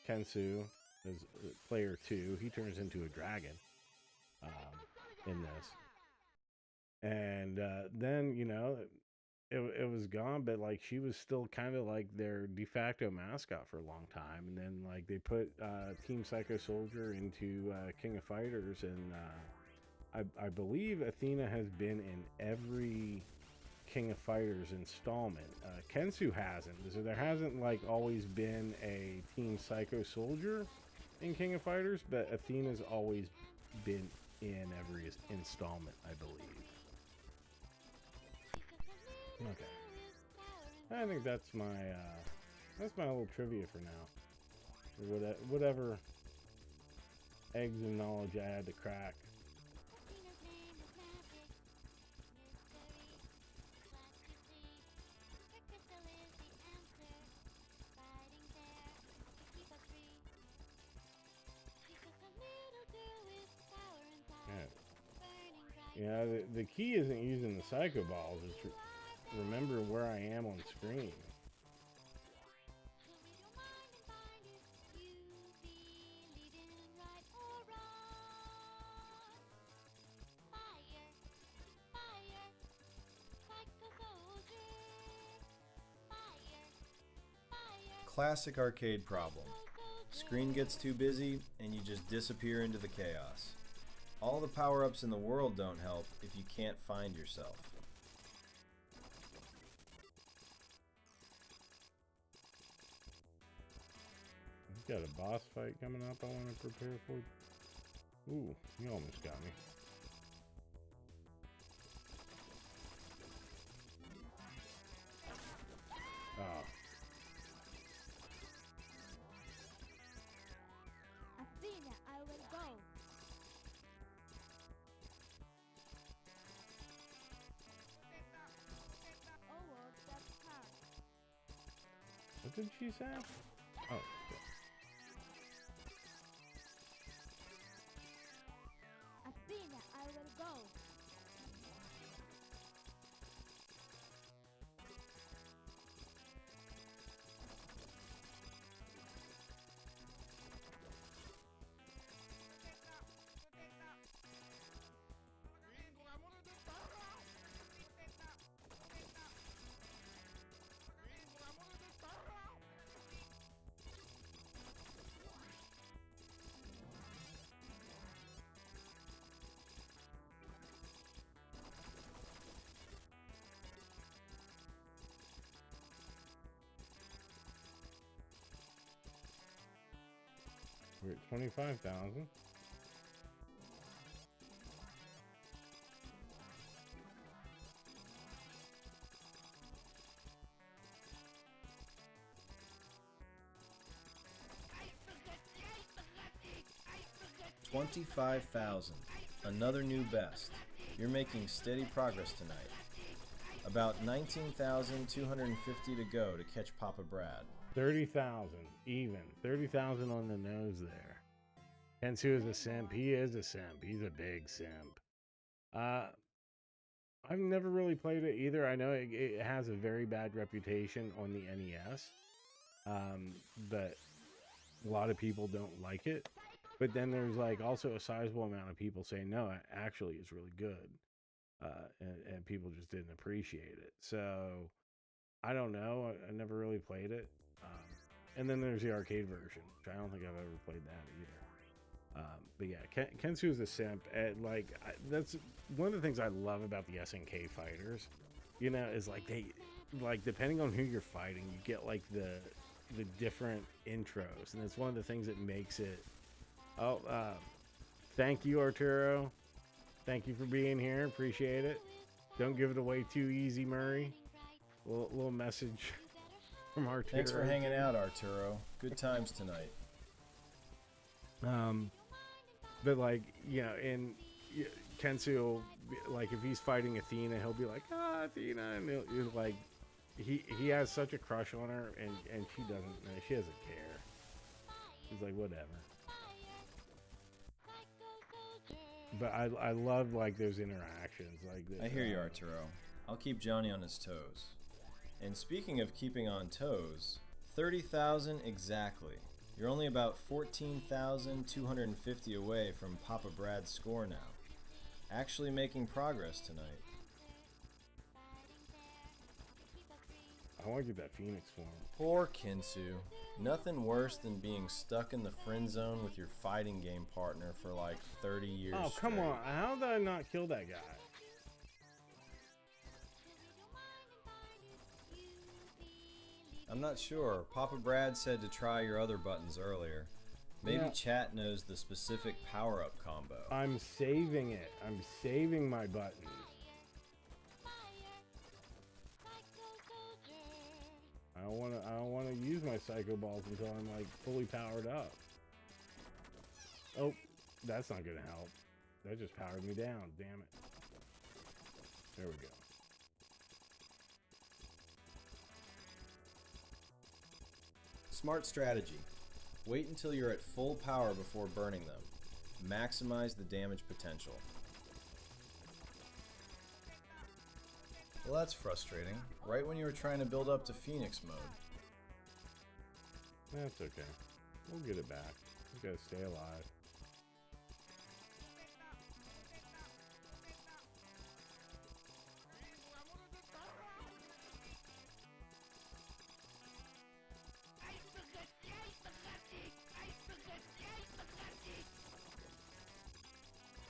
Kensu as player 2. He turns into a dragon in this, and then it was gone, but like she was still kind of like their de facto mascot for a long time, and then like they put Team Psycho Soldier into King of Fighters, and I believe Athena has been in every King of Fighters installment. Kensu hasn't, so there hasn't like always been a Team Psycho Soldier in King of Fighters, but Athena's always been in every installment, I believe. Okay, I think that's my little trivia for now. Or whatever eggs and knowledge I had to crack. Athena's name is magic, mystery, class to see. Her crystal is the answer, fighting fair to keep us free. She's just a little girl with power and Yeah. burning bright. Yeah, the key isn't using the Psycho Balls. It's remember where I am on screen. She'll read your mind and find if you believe in right or wrong. Fire, fire, Psycho Soldier. Fire, fire, Classic arcade problem. Screen gets too busy, and you just disappear into the chaos. All the power-ups in the world don't help if you can't find yourself. Got a boss fight coming up I want to prepare for. Ooh, you almost got me. Oh. Athena, I will go. Oh, well, that's hard. What did she say? Oh. Okay. Athena, I will go. We're at 25,000. $25,000. Another new best. You're making steady progress tonight. About 19,250 to go to catch Papa Brad. 30,000 even. 30,000 on the nose there. Kensu is a simp. He is a simp. He's a big simp. I've never really played it either. I know it has a very bad reputation on the NES. But a lot of people don't like it. But then there's like also a sizable amount of people saying, no, it actually is really good. And people just didn't appreciate it. So I don't know. I never really played it. And then there's the arcade version, which I don't think I've ever played that either. But yeah, Kensu's a simp, and like that's one of the things I love about the SNK fighters. You know, is like they, like depending on who you're fighting, you get like the different intros, and it's one of the things that makes it. Oh, thank you, Arturo. Thank you for being here. Appreciate it. Don't give it away too easy, Murray. Little message from Arturo. Thanks for hanging out, Arturo. Good times tonight. But like, you know, in Kensu, will like if he's fighting Athena, he'll be like, "Ah, Athena," and he'll like, he has such a crush on her, and she doesn't care. He's like, whatever. But I love like those interactions. Like I hear you, Arturo. I'll keep Johnny on his toes. And speaking of keeping on toes, 30,000 exactly. You're only about 14,250 away from Papa Brad's score now. Actually making progress tonight. I want to get that Phoenix form. Poor Kinsu. Nothing worse than being stuck in the friend zone with your fighting game partner for like 30 years Oh, come straight. on. How did I not kill that guy? I'm not sure. Papa Brad said to try your other buttons earlier. Maybe Yeah. chat knows the specific power-up combo. I'm saving it. I'm saving my buttons. I don't want to use my Psycho Balls until I'm like fully powered up. Oh, that's not gonna help. That just powered me down. Damn it. There we go. Smart strategy. Wait until you're at full power before burning them. Maximize the damage potential. Well, that's frustrating. Right when you were trying to build up to Phoenix mode. That's okay. We'll get it back. We gotta stay alive.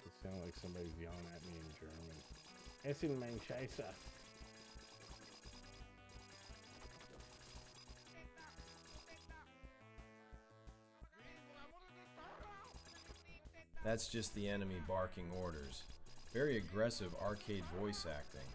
It sounds like somebody's yelling at me in German. Essen mein Scheiße. That's just the enemy barking orders. Very aggressive arcade voice acting.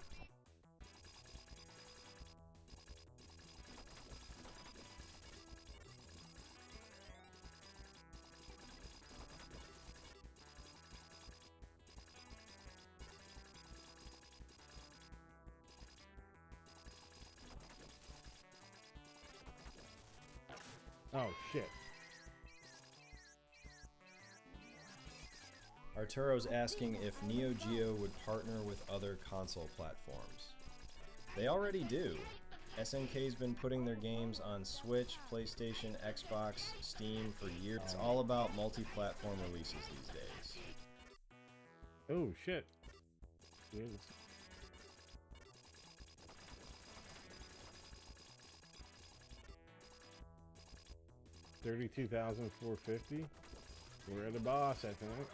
Oh shit. Arturo's asking if Neo Geo would partner with other console platforms. They already do. SNK's been putting their games on Switch, PlayStation, Xbox, Steam for years. It's all about multi-platform releases these days. Oh shit. Yes. $32,450. We're at a boss, I think.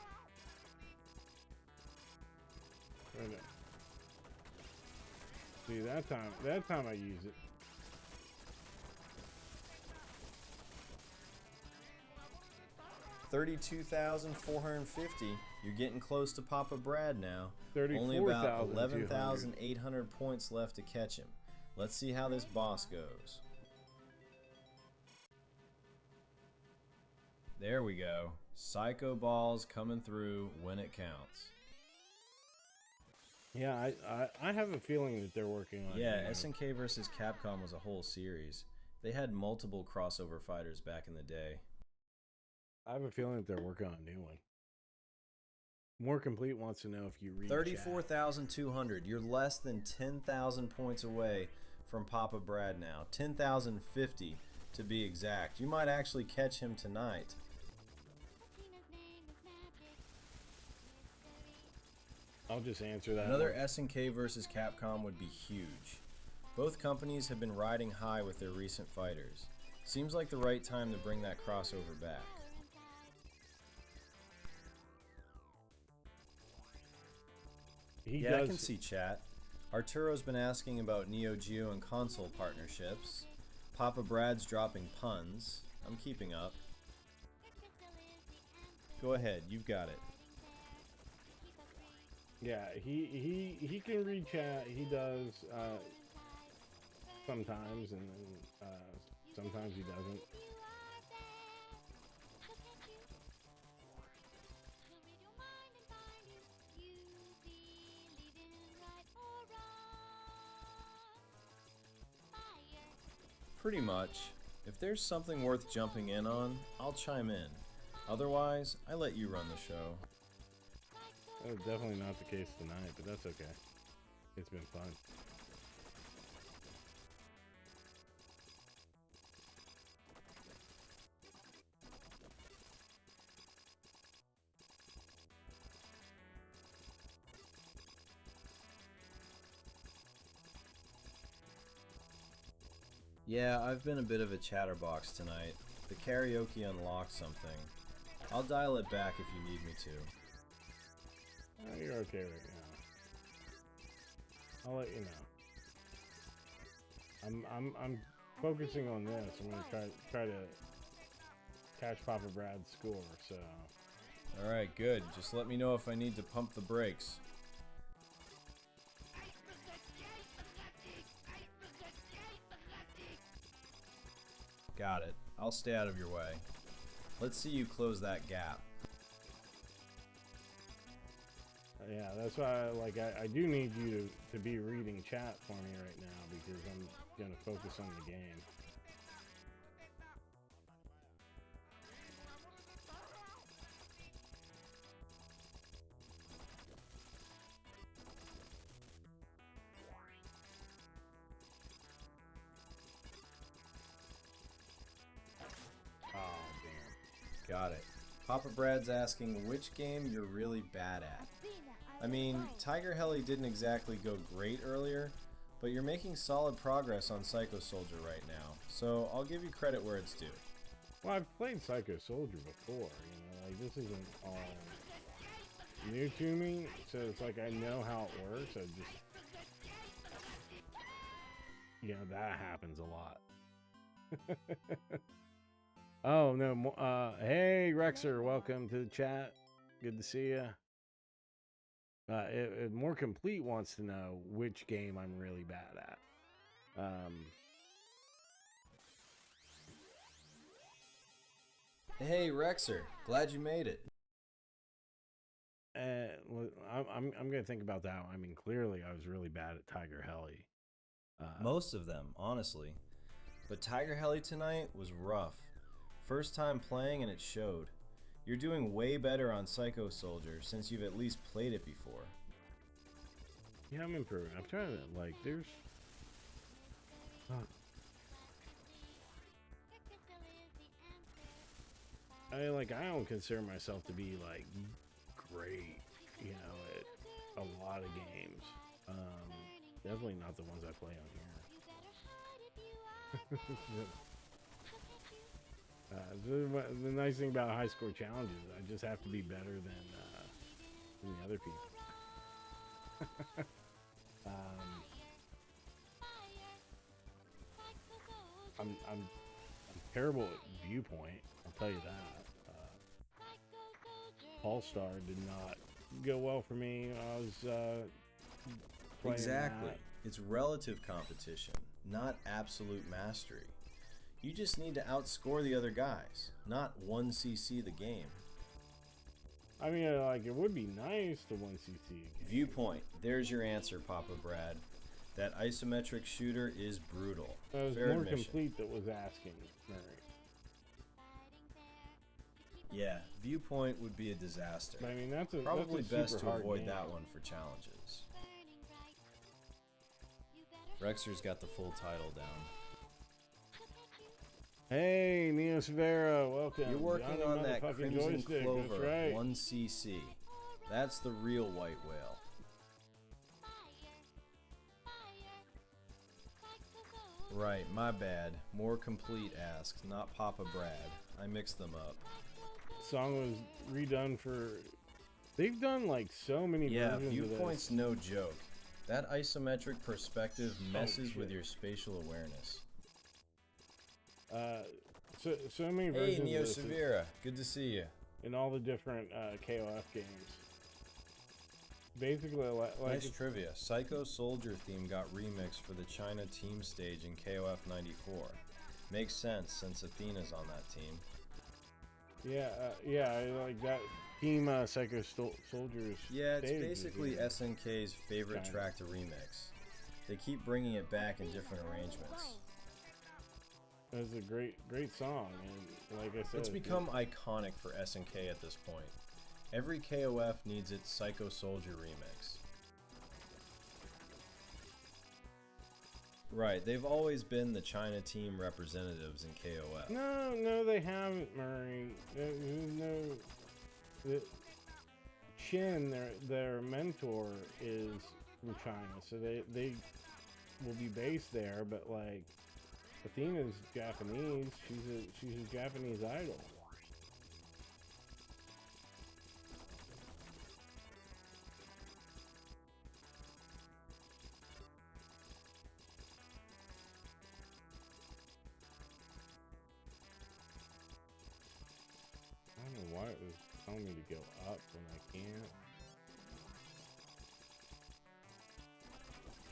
Right now. See, that time I use it. $32,450. You're getting close to Papa Brad now. Only 34,200. about 11,800 points left to catch him. Let's see how this boss goes. There we go. Psycho Balls coming through when it counts. Yeah, I have a feeling that they're working on. Yeah, SNK vs. Capcom was a whole series. They had multiple crossover fighters back in the day. I have a feeling that they're working on a new one. More Complete wants to know if you read 34,200. You're less than 10,000 points away from Papa Brad now. 10,050 to be exact. You might actually catch him tonight. I'll just answer that. Another SNK vs. Capcom would be huge. Both companies have been riding high with their recent fighters. Seems like the right time to bring that crossover back. Yeah, does. I can see chat. Arturo's been asking about Neo Geo and console partnerships. Papa Brad's dropping puns. I'm keeping up. Go ahead, you've got it. Yeah, he can read chat. He does sometimes, and then sometimes he doesn't. Pretty much. If there's something worth jumping in on, I'll chime in. Otherwise, I let you run the show. That was definitely not the case tonight, but that's okay. It's been fun. Yeah, I've been a bit of a chatterbox tonight. The karaoke unlocked something. I'll dial it back if you need me to. Oh, you're okay right now. I'll let you know. I'm focusing on this. I'm gonna try to catch Papa Brad's score. So. All right, good. Just let me know if I need to pump the brakes. Got it. I'll stay out of your way. Let's see you close that gap. Yeah, that's why I do need you to be reading chat for me right now because I'm gonna focus on the game. Oh, damn. Got it. Papa Brad's asking which game you're really bad at. I mean, Tiger-Heli didn't exactly go great earlier, but you're making solid progress on Psycho Soldier right now, so I'll give you credit where it's due. Well, I've played Psycho Soldier before, this isn't all new to me, so it's like I know how it works. I just, that happens a lot. Oh, no, hey, Rexer, welcome to the chat. Good to see you. More Complete wants to know which game I'm really bad at. Hey, Rexer, glad you made it. I'm gonna think about that. I mean, clearly I was really bad at Tiger-Heli. Most of them, honestly. But Tiger-Heli tonight was rough. First time playing and it showed. You're doing way better on Psycho Soldier since you've at least played it before. Yeah, I'm improving. I'm trying to, there's... I don't consider myself to be, great, at a lot of games. Definitely not the ones I play on here. The nice thing about high score challenges, I just have to be better than the other people. I'm terrible at viewpoint. I'll tell you that. All-Star did not go well for me. I was playing Exactly. that. It's relative competition, not absolute mastery. You just need to outscore the other guys, not 1cc the game. I mean, it would be nice to 1cc again. Viewpoint. There's your answer, Papa Brad. That isometric shooter is brutal. It was Fair More admission. Complete that was asking, Mary. Yeah, Viewpoint would be a disaster. I mean, that's Probably that's a best super to hard avoid game. that one for challenges. Rexer's got the full title down. Hey, Neo Severa, welcome. You're working Johnny on that motherfucking Crimson Joystick, Clover that's right. 1cc. That's the real white whale. Right, my bad. More Complete asked, not Papa Brad. I mixed them up. Song was redone for They've done like so many Yeah, versions viewpoint's of no joke. That isometric perspective messes with shit. your spatial awareness. this. So many Hey, versions Neo of this Severa, good to see you. in all the different KOF games. Basically, like Nice trivia. Psycho Soldier theme got remixed for the China team stage in KOF 94. Makes sense since Athena's on that team. yeah, I like that Team Psycho Soldiers. Yeah, it's stage is basically in SNK's favorite China. track to remix. They keep bringing it back in different arrangements. It's a great song, and like I said, It's become iconic for SNK at this point. Every KOF needs its Psycho Soldier remix. Right, they've always been the China team representatives in KOF. No, they haven't, Murray. No, the Shin, their mentor, is from China, so they will be based there. But like, Athena's Japanese. She's a Japanese idol. I don't know why it was telling me to go up when I can't.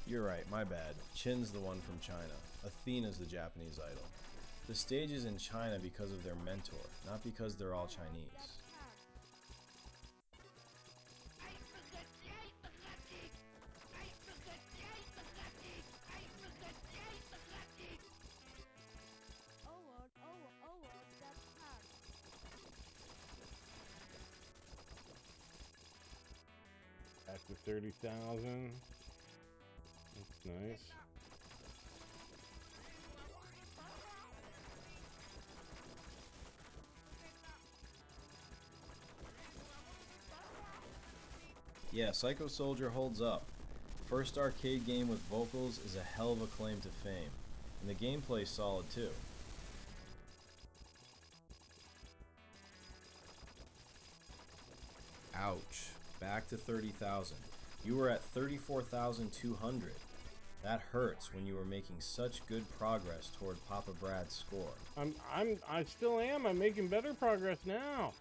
You're right, my bad. Chin's the one from China. Athena's the Japanese idol. The stage is in China because of their mentor, not because they're all Chinese. That's hard. After 30,000. That's nice. Yeah, Psycho Soldier holds up. First arcade game with vocals is a hell of a claim to fame, and the gameplay's solid too. Ouch. Back to 30,000. You were at 34,200. That hurts when you were making such good progress toward Papa Brad's score. I still am. I'm making better progress now.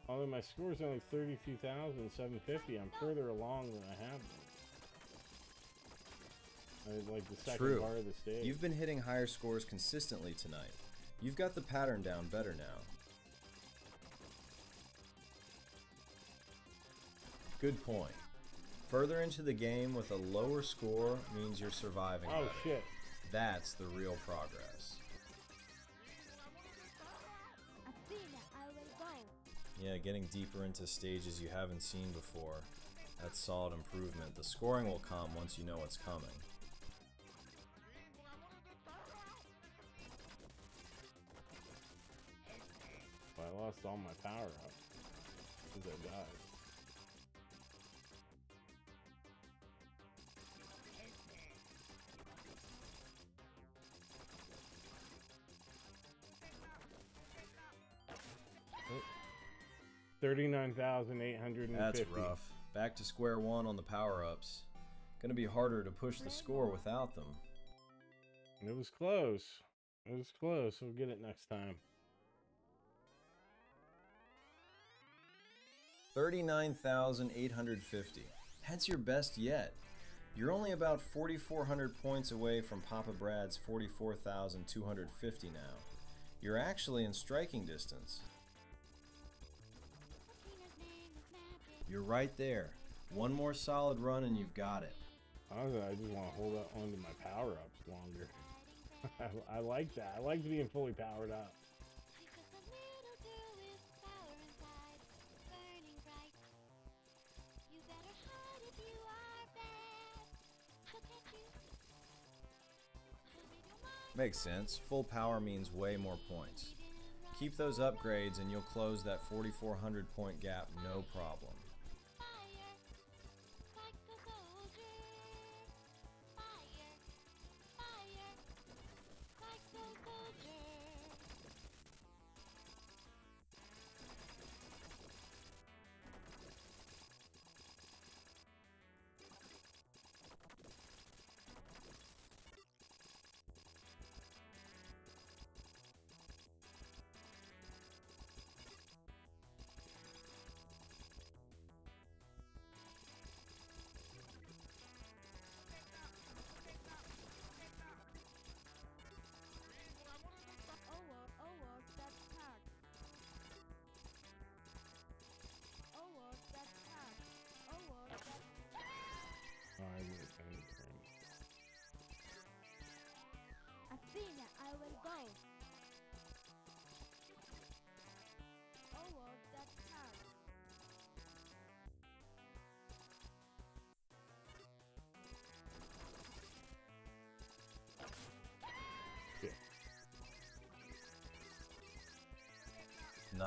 Although my score is only 32,750, I'm further along than I have been. I like the second True. part of the stage. You've been hitting higher scores consistently tonight. You've got the pattern down better now. Good point. Further into the game with a lower score means you're surviving Oh better. shit. That's the real progress. Athena, I will go. Yeah, getting deeper into stages you haven't seen before. That's solid improvement. The scoring will come once you know what's coming. I lost all my power up because I died. Oh. 39,850. That's rough. Back to square one on the power-ups. Gonna be harder to push the score without them. It was close. It was close. We'll get it next time. 39,850. That's your best yet. You're only about 4,400 points away from Papa Brad's 44,250 now. You're actually in striking distance. Athena's name is magic. You're right there. One more solid run and you've got it. Honestly, I just want to hold on to my power-ups longer. I like that. I like being fully powered up. She's just a little girl with power inside, burning bright. You better hide if you are bad. She'll catch you. She'll read your mind. Makes sense. Full power means way more points. Keep those upgrades and you'll close that 4,400 point gap no problem. Fire, like the soldier. Fire, fire,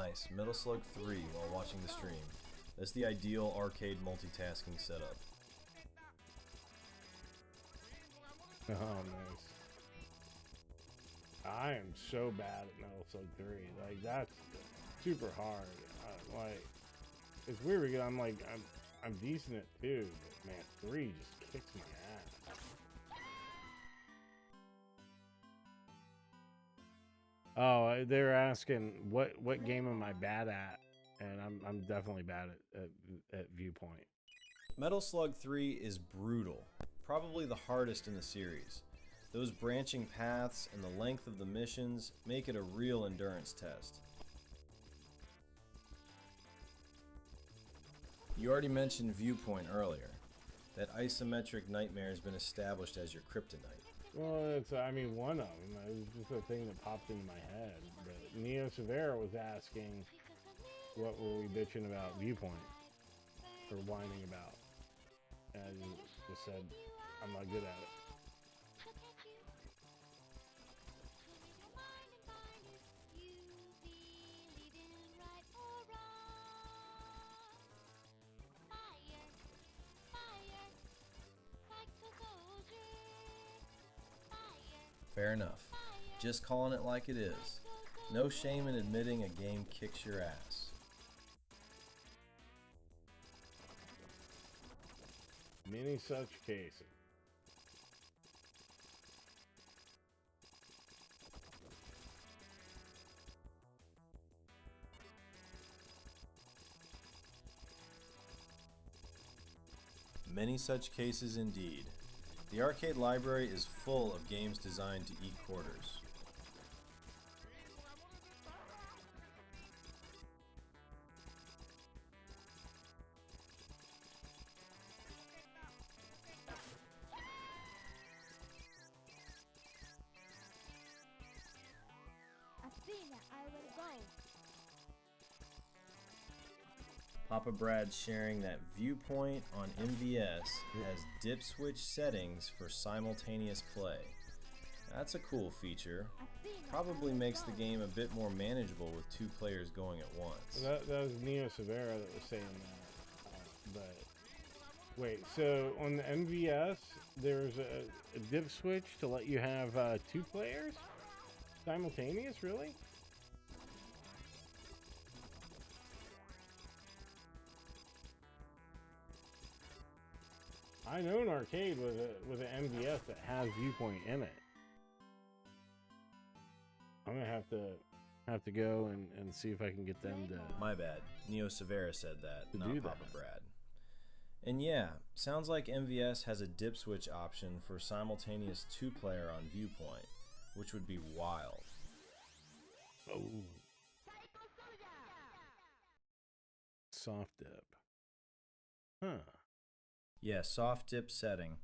Nice. Metal Slug 3 while watching the stream. That's the ideal arcade multitasking setup. Oh, nice. I am so bad at Metal Slug 3. Like, that's super hard. Like, it's weird because I'm decent at 2, but man, 3 just kicks my ass. Oh, they're asking what game am I bad at, and I'm definitely bad at Viewpoint. Metal Slug 3 is brutal, probably the hardest in the series. Those branching paths and the length of the missions make it a real endurance test. You already mentioned Viewpoint earlier. That isometric nightmare has been established as your kryptonite. Well, it's one of them. It was just a thing that popped into my head. But Neo Severa was asking, what were we bitching about Viewpoint? Or whining about? And I just said, I'm not good at it. Fair enough. Just calling it like it is. No shame in admitting a game kicks your ass. Many such cases. Many such cases indeed. The arcade library is full of games designed to eat quarters. Athena, I will go. Papa Brad sharing that Viewpoint on MVS has dip switch settings for simultaneous play. That's a cool feature. Probably makes the game a bit more manageable with 2 players going at once. That was Neo Severa that was saying that. But wait, so on the MVS, there's a dip switch to let you have 2 players simultaneous, really? I know an arcade with an MVS that has Viewpoint in it. I'm gonna have to go and see if I can get them to. My bad. Neo Severa said that, To not do Papa that. Brad. And yeah, sounds like MVS has a dip switch option for simultaneous 2-player on Viewpoint, which would be wild. Oh. Soft dip. Huh. Yeah, soft dip setting.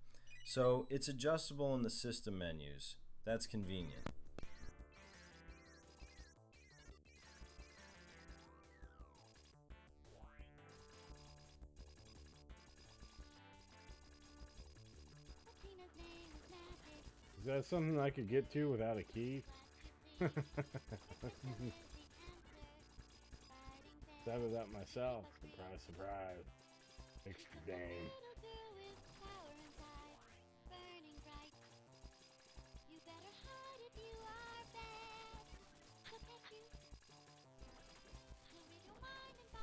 So it's adjustable in the system menus. That's convenient. Athena's name is magic. Is that something I could get to without a key? Set it up myself. Surprise, surprise. Extra game.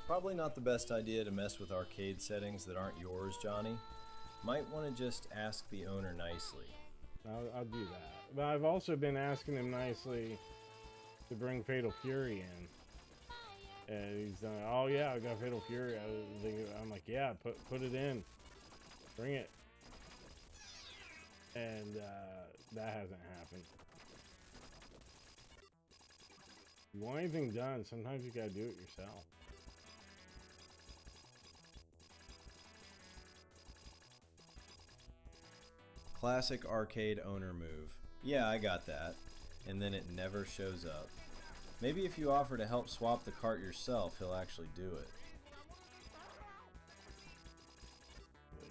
Probably not the best idea to mess with arcade settings that aren't yours, Johnny. Might want to just ask the owner nicely. I'll do that. But I've also been asking him nicely to bring Fatal Fury in. And he's done, oh yeah, I got Fatal Fury. I'm like, yeah, put it in. Bring it. And that hasn't happened. If you want anything done, sometimes you gotta do it yourself. Classic arcade owner move. Yeah, I got that. And then it never shows up. Maybe if you offer to help swap the cart yourself, he'll actually do it.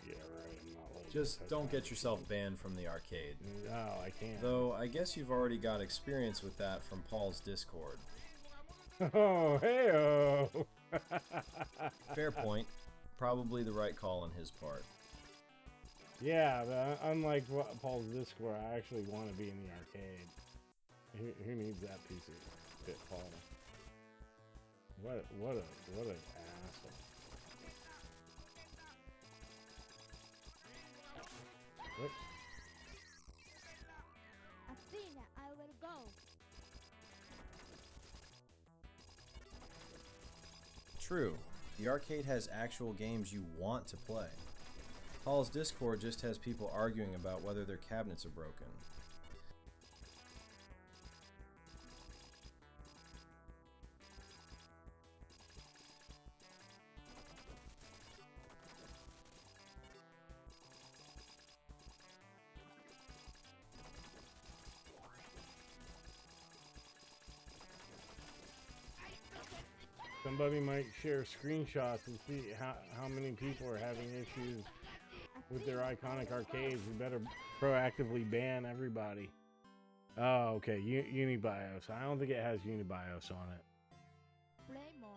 Yeah, right. I'm not letting Just you don't touch get my yourself banned from the arcade. No, I can't. Though, I guess you've already got experience with that from Paul's Discord. Oh, hey-oh. Fair point. Probably the right call on his part. Yeah, but unlike Paul's Discord, I actually want to be in the arcade. Who needs that piece of shit, Paul? What an asshole. Whoops. Athena, I will go. True. The arcade has actual games you want to play. Paul's Discord just has people arguing about whether their cabinets are broken. Somebody might share screenshots and see how many people are having issues with their iconic arcades. We better proactively ban everybody. Oh, okay. Unibios. I don't think it has Unibios on it. Play more.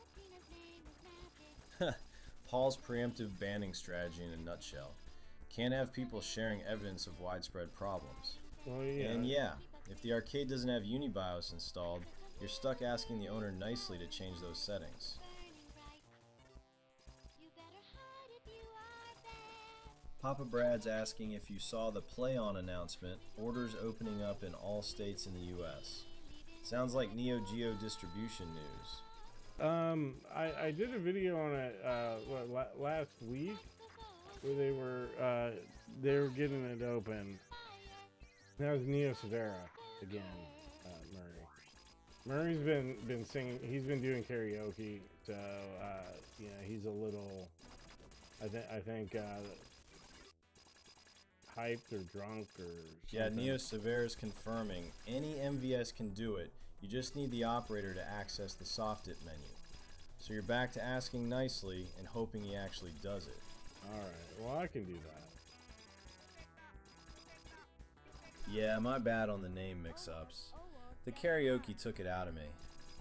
Athena's name is magic. Paul's preemptive banning strategy in a nutshell. Can't have people sharing evidence of widespread problems. Well, yeah. And yeah, if the arcade doesn't have Unibios installed, you're stuck asking the owner nicely to change those settings. Burning bright. You better hide if you are there. Papa Brad's asking if you saw the Play On announcement, orders opening up in all states in the US. Sounds like Neo Geo distribution news. I did a video on it last week where they were getting it open. That was Neo Severa again, Murray. Murray's been singing. He's been doing karaoke, so you know, he's a little. I think hyped or drunk or something. Yeah, Neo Severa's confirming any MVS can do it. You just need the operator to access the soft-it menu. So you're back to asking nicely and hoping he actually does it. Alright, well I can do that. Yeah, my bad on the name mix-ups. The karaoke took it out of me.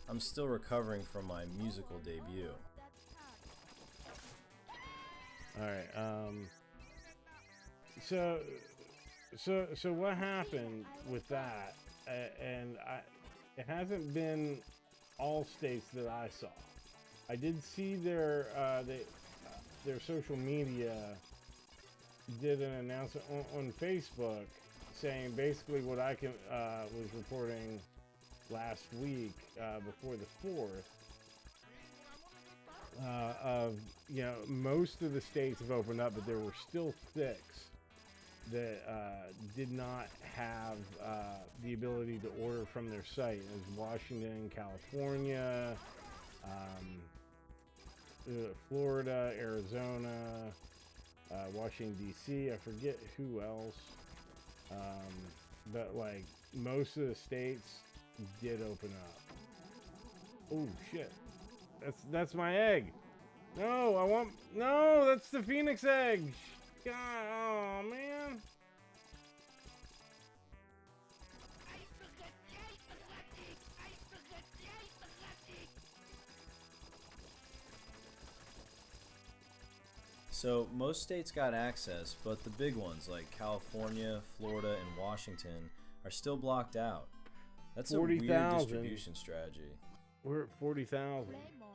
I'm still recovering from my musical debut. Alright, so what happened with that? It hasn't been all states that I saw. I did see their social media did an announcement on Facebook saying basically what I was reporting last week before the 4th of, you know, most of the states have opened up, but there were still 6 that did not have the ability to order from their site. It was Washington, California, Florida, Arizona, Washington D.C. I forget who else, but like most of the states did open up. Oh shit! That's my egg. No, that's the Phoenix egg. God, oh man. So most states got access, but the big ones like California, Florida, and Washington are still blocked out. That's a weird 40,000. distribution strategy. We're at 40,000. Play more.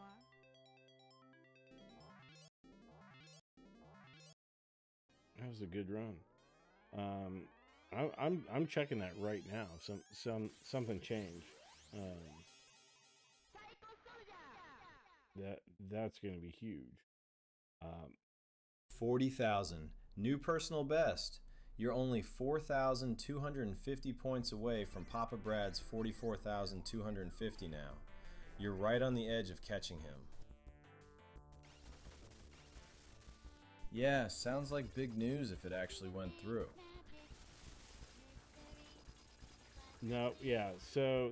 That was a good run. I'm checking that right now. Something changed. That's going to be huge. 40,000. New personal best. You're only 4,250 points away from Papa Brad's 44,250 now. You're right on the edge of catching him. Yeah, sounds like big news if it actually went through. No, yeah. So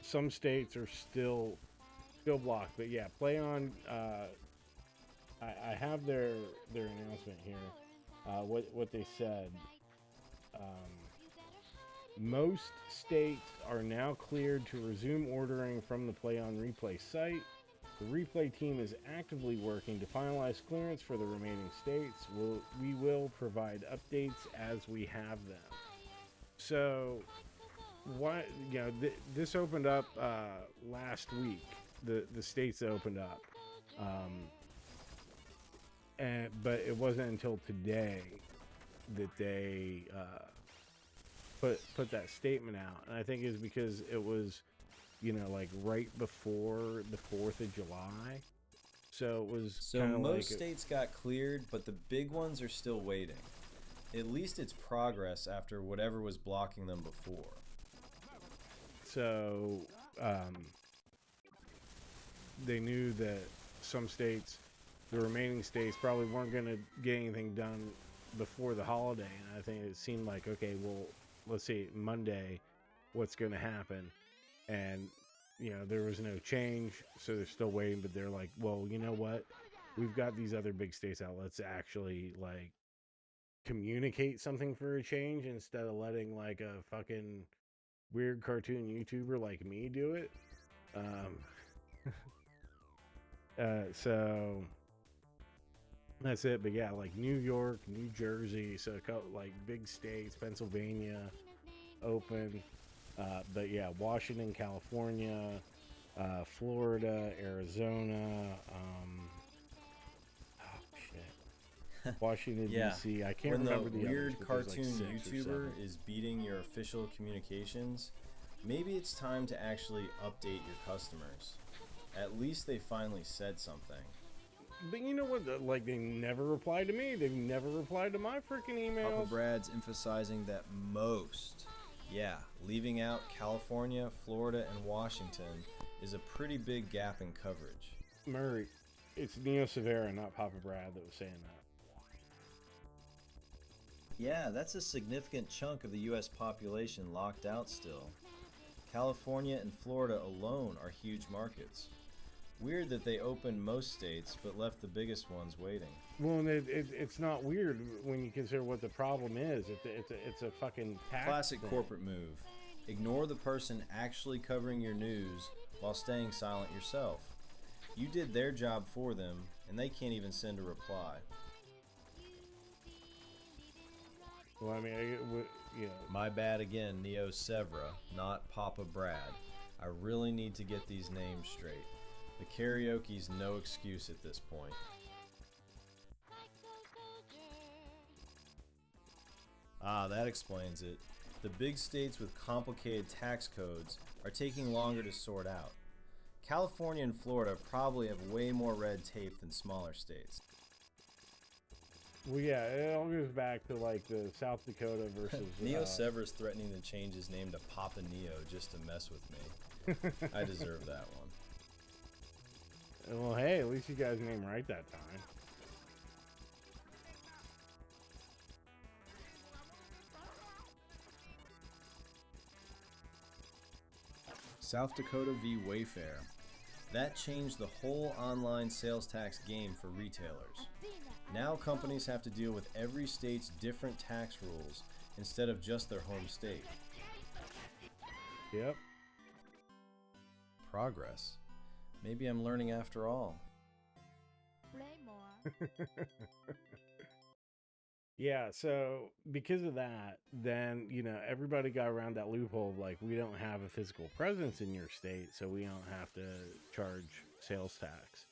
some states are still blocked, but yeah, play on. I have their announcement here. What they said. Most states are now cleared to resume ordering from the Play on Replay site. The replay team is actively working to finalize clearance for the remaining states. We will provide updates as we have them. So, what this opened up last week. The states opened up, but it wasn't until today that they put that statement out, and I think it's because it was, like right before the 4th of July, so it was. So most states got cleared, but the big ones are still waiting. At least it's progress after whatever was blocking them before. So they knew that some states, the remaining states, probably weren't going to get anything done before the holiday, and I think it seemed like, okay, well, let's see, Monday, what's going to happen? And, there was no change, so they're still waiting, but they're like, well, you know what? We've got these other big states out. Let's actually, communicate something for a change instead of letting, a fucking weird cartoon YouTuber like me do it. So that's it. But yeah, New York, New Jersey, so big states, Pennsylvania open. But yeah, Washington, California, Florida, Arizona, Washington D.C. I can't remember the weird others, cartoon YouTuber is beating your official communications. Maybe it's time to actually update your customers. At least they finally said something. But you know what? They never replied to me. They've never replied to my freaking emails. Papa Brad's emphasizing that most. Yeah, leaving out California, Florida, and Washington is a pretty big gap in coverage. Murray, it's Neo Severa, not Papa Brad, that was saying that. Yeah, that's a significant chunk of the U.S. population locked out still. California and Florida alone are huge markets. Weird that they opened most states but left the biggest ones waiting. Well, it's not weird when you consider what the problem is. It's a fucking tax Classic thing. Corporate move. Ignore the person actually covering your news while staying silent yourself. You did their job for them, and they can't even send a reply. Well, I mean, My bad again, Neo Severa, not Papa Brad. I really need to get these names straight. The karaoke's no excuse at this point. Ah, that explains it. The big states with complicated tax codes are taking longer to sort out. California and Florida probably have way more red tape than smaller states. Well, yeah, it all goes back to the South Dakota versus Neo Severa's threatening to change his name to Papa Neo just to mess with me. I deserve that one. Well, hey, at least you guys named right that time. South Dakota v. Wayfair. That changed the whole online sales tax game for retailers. Now companies have to deal with every state's different tax rules instead of just their home state. Yep. Progress. Maybe I'm learning after all. Play more. Yeah, so because of that, then, everybody got around that loophole of we don't have a physical presence in your state, so we don't have to charge sales tax.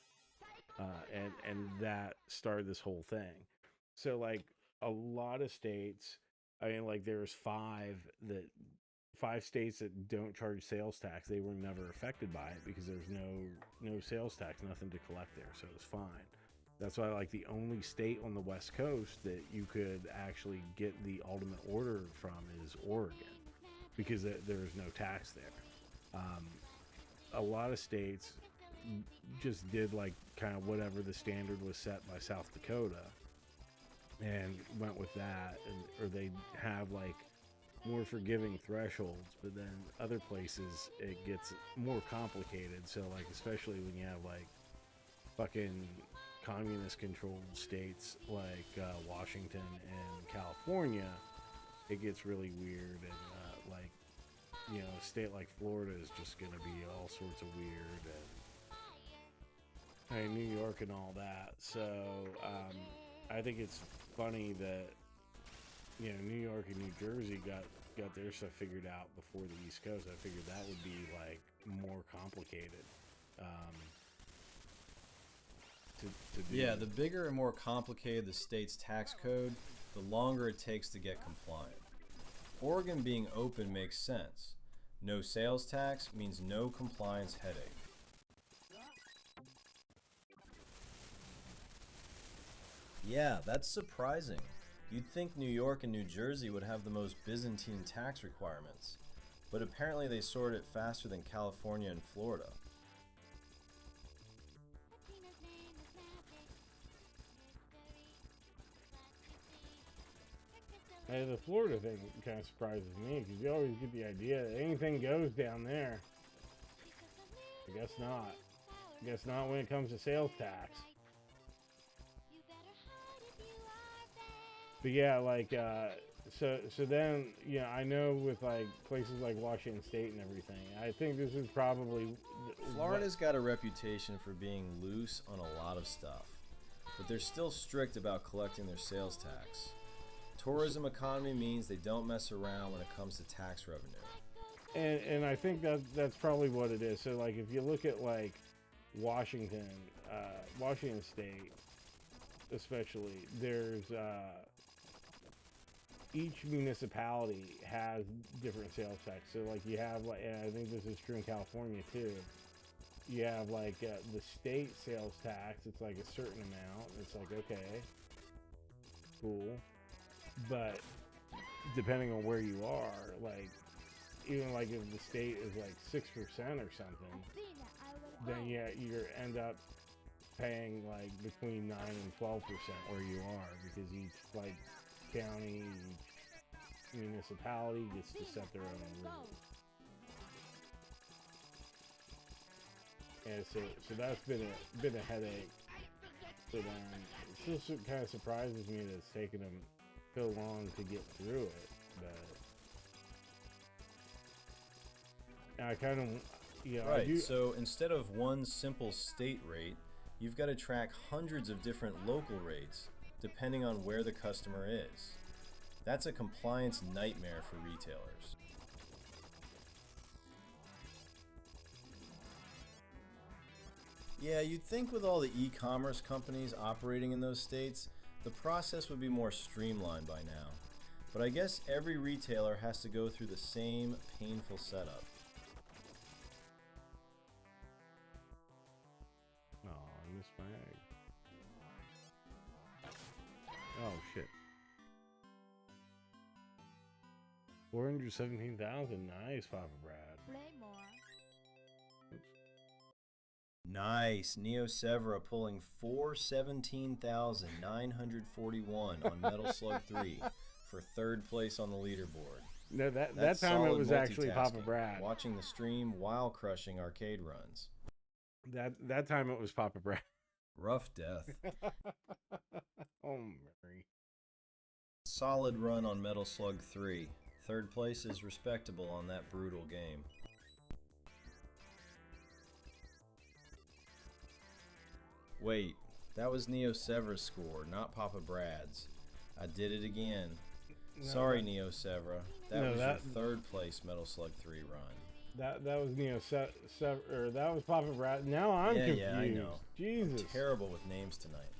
And that started this whole thing. So a lot of states, I mean, there's five states that don't charge sales tax. They were never affected by it because there's no sales tax, nothing to collect there, so it's fine. That's why the only state on the West Coast that you could actually get the ultimate order from is Oregon, because there's no tax there. A lot of states just did kind of whatever the standard was set by South Dakota and went with that, or they have more forgiving thresholds, but then other places it gets more complicated. So like, especially when you have like fucking communist controlled states like Washington and California, it gets really weird. And like, you know, a state like Florida is just gonna be all sorts of weird, and New York and all that. So I think it's funny that, you know, New York and New Jersey got their stuff figured out before the East Coast. I figured that would be like more complicated to do. Yeah, the bigger and more complicated the state's tax code, the longer it takes to get compliant. Oregon being open makes sense. No sales tax means no compliance headache. Yeah, that's surprising. You'd think New York and New Jersey would have the most Byzantine tax requirements, but apparently they sort it faster than California and Florida. Tina's name is Magic. Mystery. Hey, the Florida thing kind of surprises me because you always get the idea that anything goes down there. I guess not. I guess not when it comes to sales tax. But yeah, like, so then, you know, I know with like places like Washington State and everything, I think this is probably... Florida's got a reputation for being loose on a lot of stuff, but they're still strict about collecting their sales tax. Tourism economy means they don't mess around when it comes to tax revenue. And I think that's probably what it is. So like, if you look at like Washington State, especially, there's each municipality has different sales tax. So like you have like, and I think this is true in California too. You have like the state sales tax. It's like a certain amount. It's like, okay, cool. But depending on where you are, like even like if the state is like 6% or something, then yeah, you end up paying like between 9 and 12% where you are, because each like county, each municipality gets to set their own rules. And so that's been a headache for them. It just kind of surprises me that it's taken them so long to get through it, but I kind of, you know, right, so instead of one simple state rate, you've got to track hundreds of different local rates depending on where the customer is. That's a compliance nightmare for retailers. Yeah, you'd think with all the e-commerce companies operating in those states, the process would be more streamlined by now. But I guess every retailer has to go through the same painful setup. Oh, I missed my egg. Oh shit. 417,000. Nice, Papa Brad. Play more. Nice, Neo Severa pulling 417,941 on Metal Slug 3 for third place on the leaderboard. No, that That's time it solid was actually Papa multitasking, Brad. watching the stream while crushing arcade runs. That time it was Papa Brad. Rough death. Oh, Mary. Solid run on Metal Slug 3. Third place is respectable on that brutal game. Wait, that was Neo Severa's score, not Papa Brad's. I did it again. No, Sorry, Neo Severa. That no, was that- your third place Metal Slug 3 run. That was or that was Papa Brad. Now I'm confused. Yeah, I know. Jesus. Terrible with names tonight.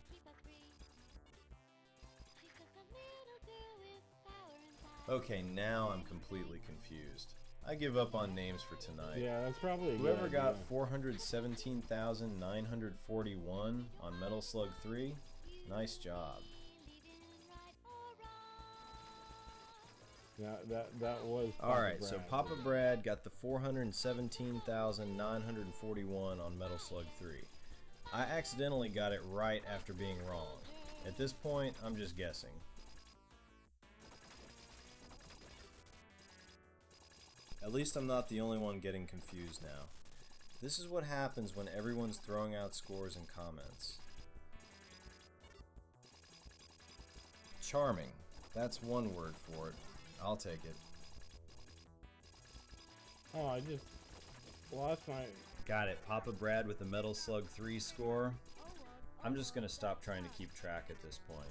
Okay, now I'm completely confused. I give up on names for tonight. Yeah, that's probably a good Whoever got idea. 417,941 on Metal Slug 3, nice job. That was Papa Alright, Brad. so Papa Brad got the 417,941 on Metal Slug 3. I accidentally got it right after being wrong. At this point, I'm just guessing. At least I'm not the only one getting confused now. This is what happens when everyone's throwing out scores and comments. Charming. That's one word for it. I'll take it. Oh, I just lost my... Got it. Papa Brad with the Metal Slug 3 score. I'm just gonna stop trying to keep track at this point.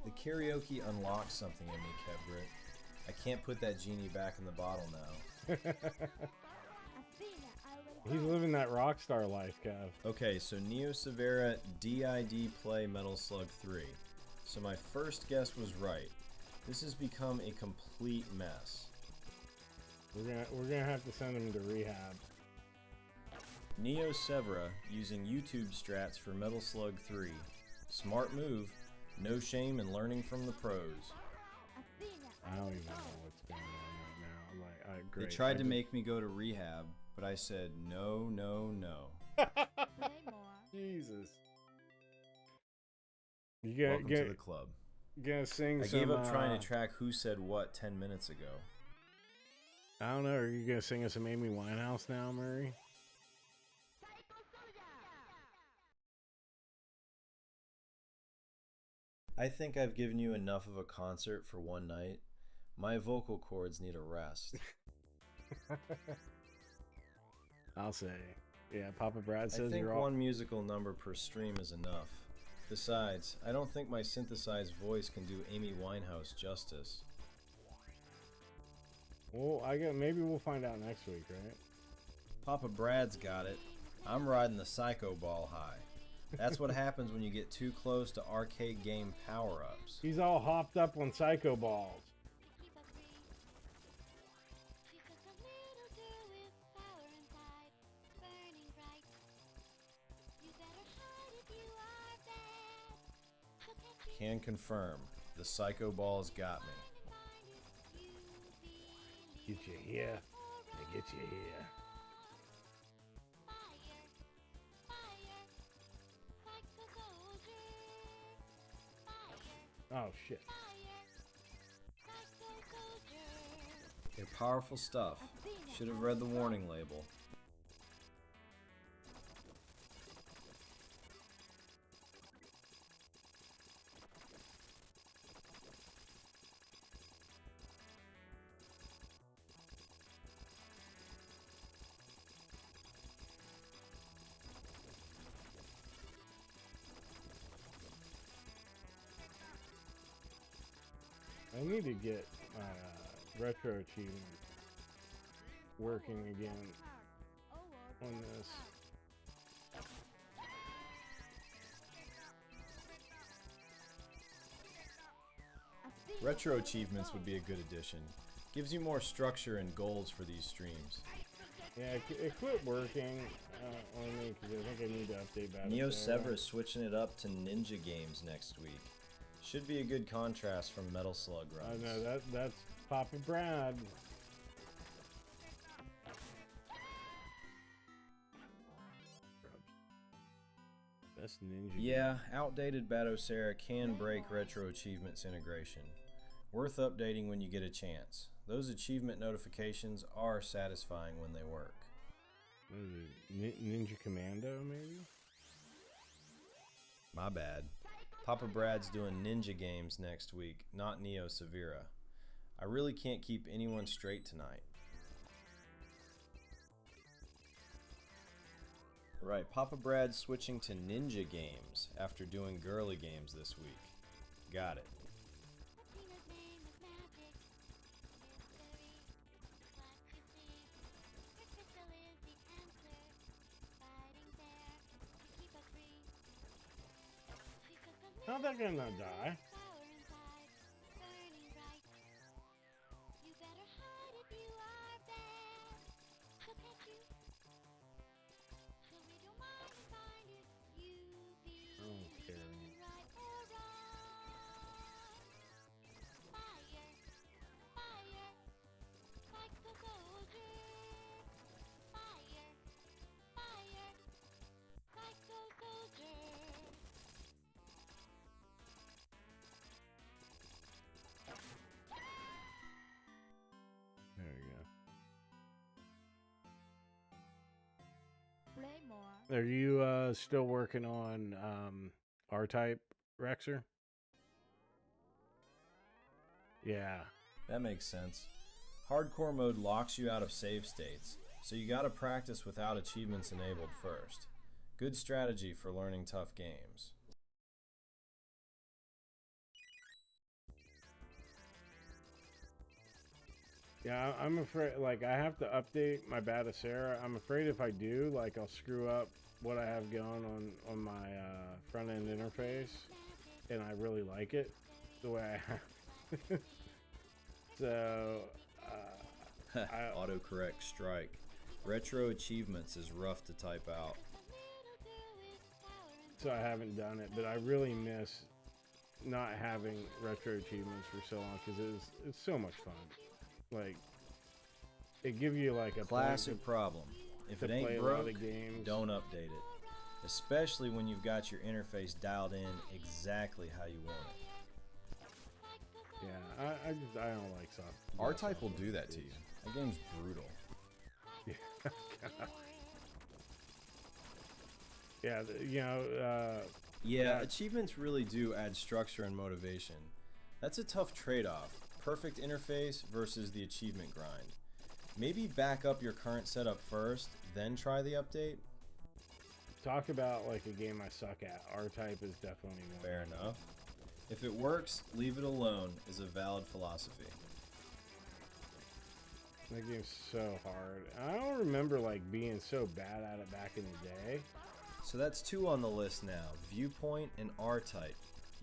The karaoke unlocks something in me, Kevgrit. I can't put that genie back in the bottle now. He's living that rock star life, Kev. Okay, so Neo Severa DID play Metal Slug 3. So my first guess was right. This has become a complete mess. We're gonna have to send him to rehab. Neo Severa using YouTube strats for Metal Slug 3. Smart move. No shame in learning from the pros. I don't even know what's going on right now. I'm like, great. They tried to make me go to rehab, but I said no, no, no. Jesus. Welcome to the club. Gonna sing I some, gave up trying to track who said what 10 minutes ago. I don't know. Are you gonna sing us some Amy Winehouse now, Murray? I think I've given you enough of a concert for one night. My vocal cords need a rest. I'll say. Yeah, Papa Brad says I think you're all... one musical number per stream is enough. Besides, I don't think my synthesized voice can do Amy Winehouse justice. Well, maybe we'll find out next week, right? Papa Brad's got it. I'm riding the Psycho Ball high. That's what happens when you get too close to arcade game power-ups. He's all hopped up on Psycho Balls. Can confirm, the Psycho Balls got me. Get you here, I get you here. Oh shit. They're powerful stuff. Should have read the warning label. I need to get my retro achievement working again on this. Retro achievements would be a good addition. Gives you more structure and goals for these streams. Yeah, it quit working on me because I think I need to update that. Neo Severa is switching it up to ninja games next week. Should be a good contrast from Metal Slug runs. I know, that's Papa Brad. Best ninja. Yeah, outdated Batocera can break retro achievements integration. Worth updating when you get a chance. Those achievement notifications are satisfying when they work. What is it, Ninja Commando, maybe? My bad. Papa Brad's doing ninja games next week, not Neo Severa. I really can't keep anyone straight tonight. Right, Papa Brad's switching to ninja games after doing girly games this week. Got it. How'd that guy not die? Are you still working on R-Type, Rexer? Yeah. That makes sense. Hardcore mode locks you out of save states, so you gotta practice without achievements enabled first. Good strategy for learning tough games. Yeah, I'm afraid, like, I have to update my Batacera. I'm afraid if I do, like, I'll screw up what I have going on my front-end interface, and I really like it the way I have. So, Autocorrect strike. Retro achievements is rough to type out. so I haven't done it, but I really miss not having retro achievements for so long, because it's so much fun. Like, it give you like a Classic problem. If it ain't broke, games. don't update it. Especially when you've got your interface dialed in exactly how you want it. Yeah, I don't like soft. R-Type will do that to you. That game's brutal. Yeah, you know. Yeah, achievements really do add structure and motivation. That's a tough trade-off. Perfect interface versus the achievement grind. Maybe back up your current setup first, then try the update. Talk about like a game I suck at. R-Type is definitely one. Fair enough. If it works, leave it alone is a valid philosophy. That game's so hard. I don't remember like being so bad at it back in the day. So that's 2 on the list now. Viewpoint and R-Type.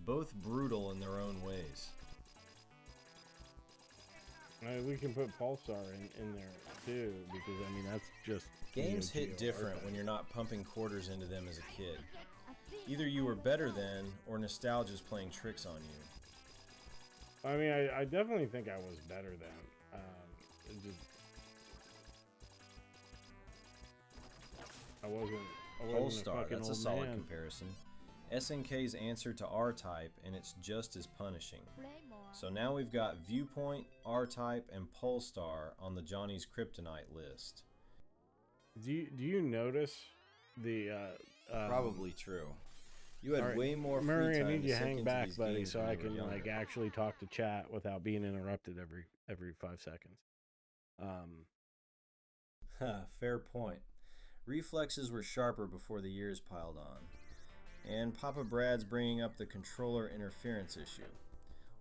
Both brutal in their own ways. We can put Pulsar in there too, because I mean that's just Games Neo hit Geo different R-Type. when you're not pumping quarters into them as a kid. Either you were better than, or nostalgia's playing tricks on you. I mean, I definitely think I was better than. I wasn't a Polestar, fucking that's a old solid man. comparison. SNK's answer to R-Type, and it's just as punishing. So now we've got Viewpoint, R-Type, and Polestar on the Johnny's Kryptonite list. Do you notice the? Probably true. You had all right, way more free Murray, time I need to you to sink hang into back, these buddy, games so when I you were can like younger. actually talk to chat without being interrupted every 5 seconds. Fair point. Reflexes were sharper before the years piled on. And Papa Brad's bringing up the controller interference issue.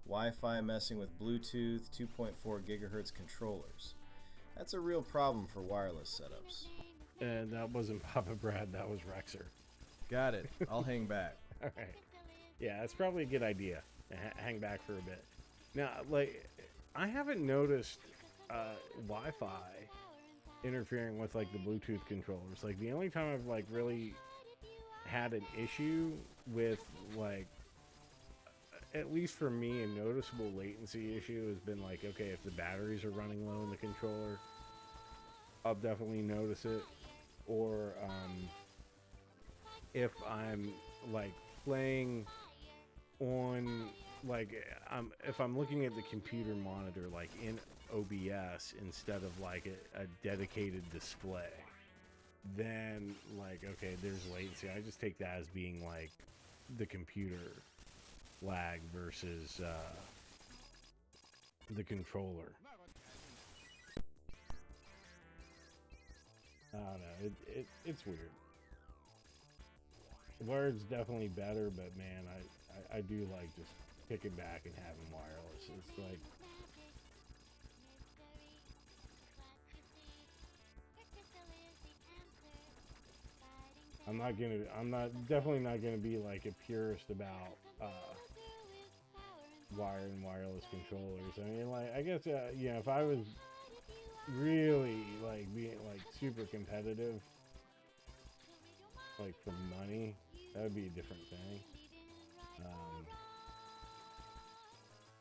Wi-Fi messing with Bluetooth 2.4 gigahertz controllers. That's a real problem for wireless setups. And that wasn't Papa Brad, that was Rexer. Got it. I'll hang back. All right. Yeah, it's probably a good idea to hang back for a bit. Now, like, I haven't noticed Wi-Fi interfering with like the Bluetooth controllers. Like, the only time I've like really had an issue with like, at least for me, a noticeable latency issue has been like, okay, if the batteries are running low in the controller, I'll definitely notice it. Or if I'm like playing on like if I'm looking at the computer monitor like in OBS instead of like a dedicated display, then like, okay, there's latency. I just take that as being like the computer lag versus the controller. I don't know. It's weird. Wired's definitely better, but man, I do like just kicking back and having wireless. It's like, I'm definitely not gonna be like a purist about wired and wireless controllers. I mean, like, I guess you know, if I was really like being like super competitive, like for money, that would be a different thing.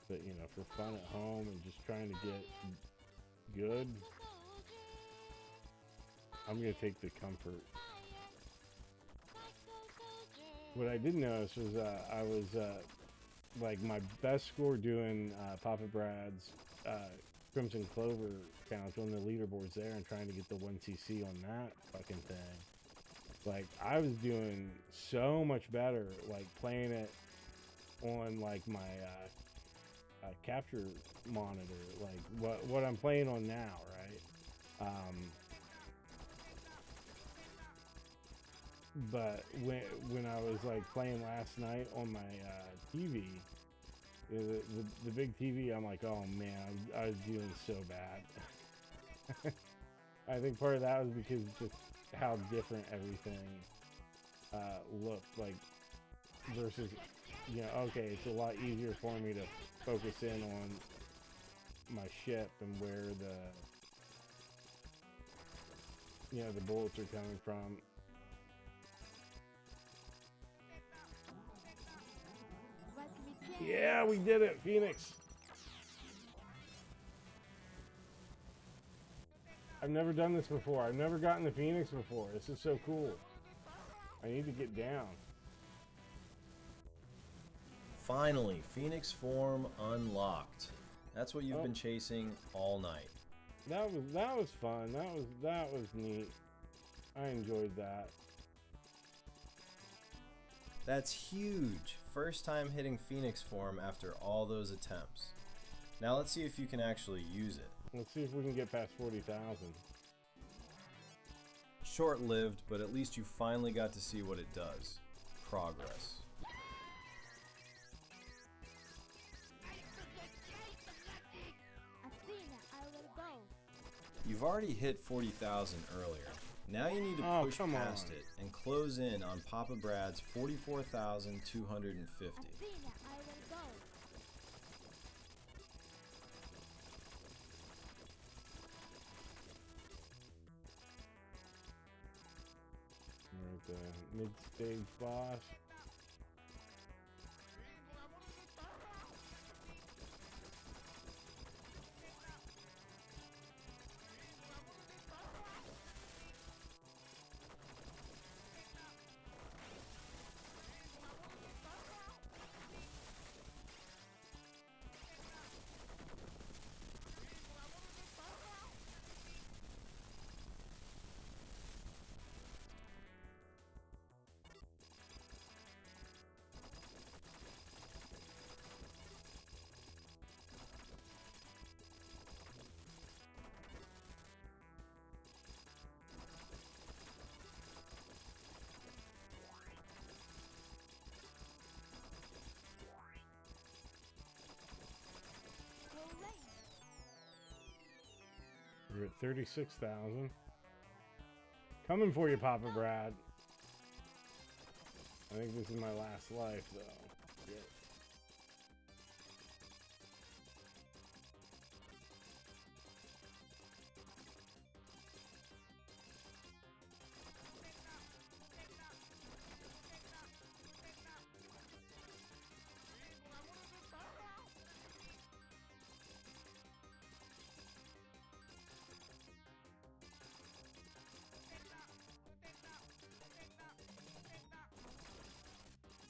But you know, for fun at home and just trying to get good, I'm gonna take the comfort. What I did notice was I was like my best score doing Papa Brad's Crimson Clover challenge on the leaderboards there and trying to get the 1cc on that fucking thing. Like, I was doing so much better, like, playing it on, like, my capture monitor, like, what I'm playing on now, right? But when I was, like, playing last night on my TV, the big TV, I'm like, oh, man, I was doing so bad. I think part of that was because just how different everything looked, like, versus, you know, okay, it's a lot easier for me to focus in on my ship and where the bullets are coming from. Yeah, we did it, Phoenix. I've never done this before. I've never gotten the Phoenix before. This is so cool. I need to get down. Finally, Phoenix form unlocked. That's what you've been chasing all night. That was fun. That was neat. I enjoyed that. That's huge. First time hitting Phoenix form after all those attempts. Now let's see if you can actually use it. Let's see if we can get past 40,000. Short-lived, but at least you finally got to see what it does. Progress. Athena, I will go. You've already hit 40,000 earlier. Now you need to push past it and close in on Papa Brad's 44,250. Athena, I will go. We're at the mid-stage boss. We're at 36,000. Coming for you, Papa Brad. I think this is my last life, though. Yeah.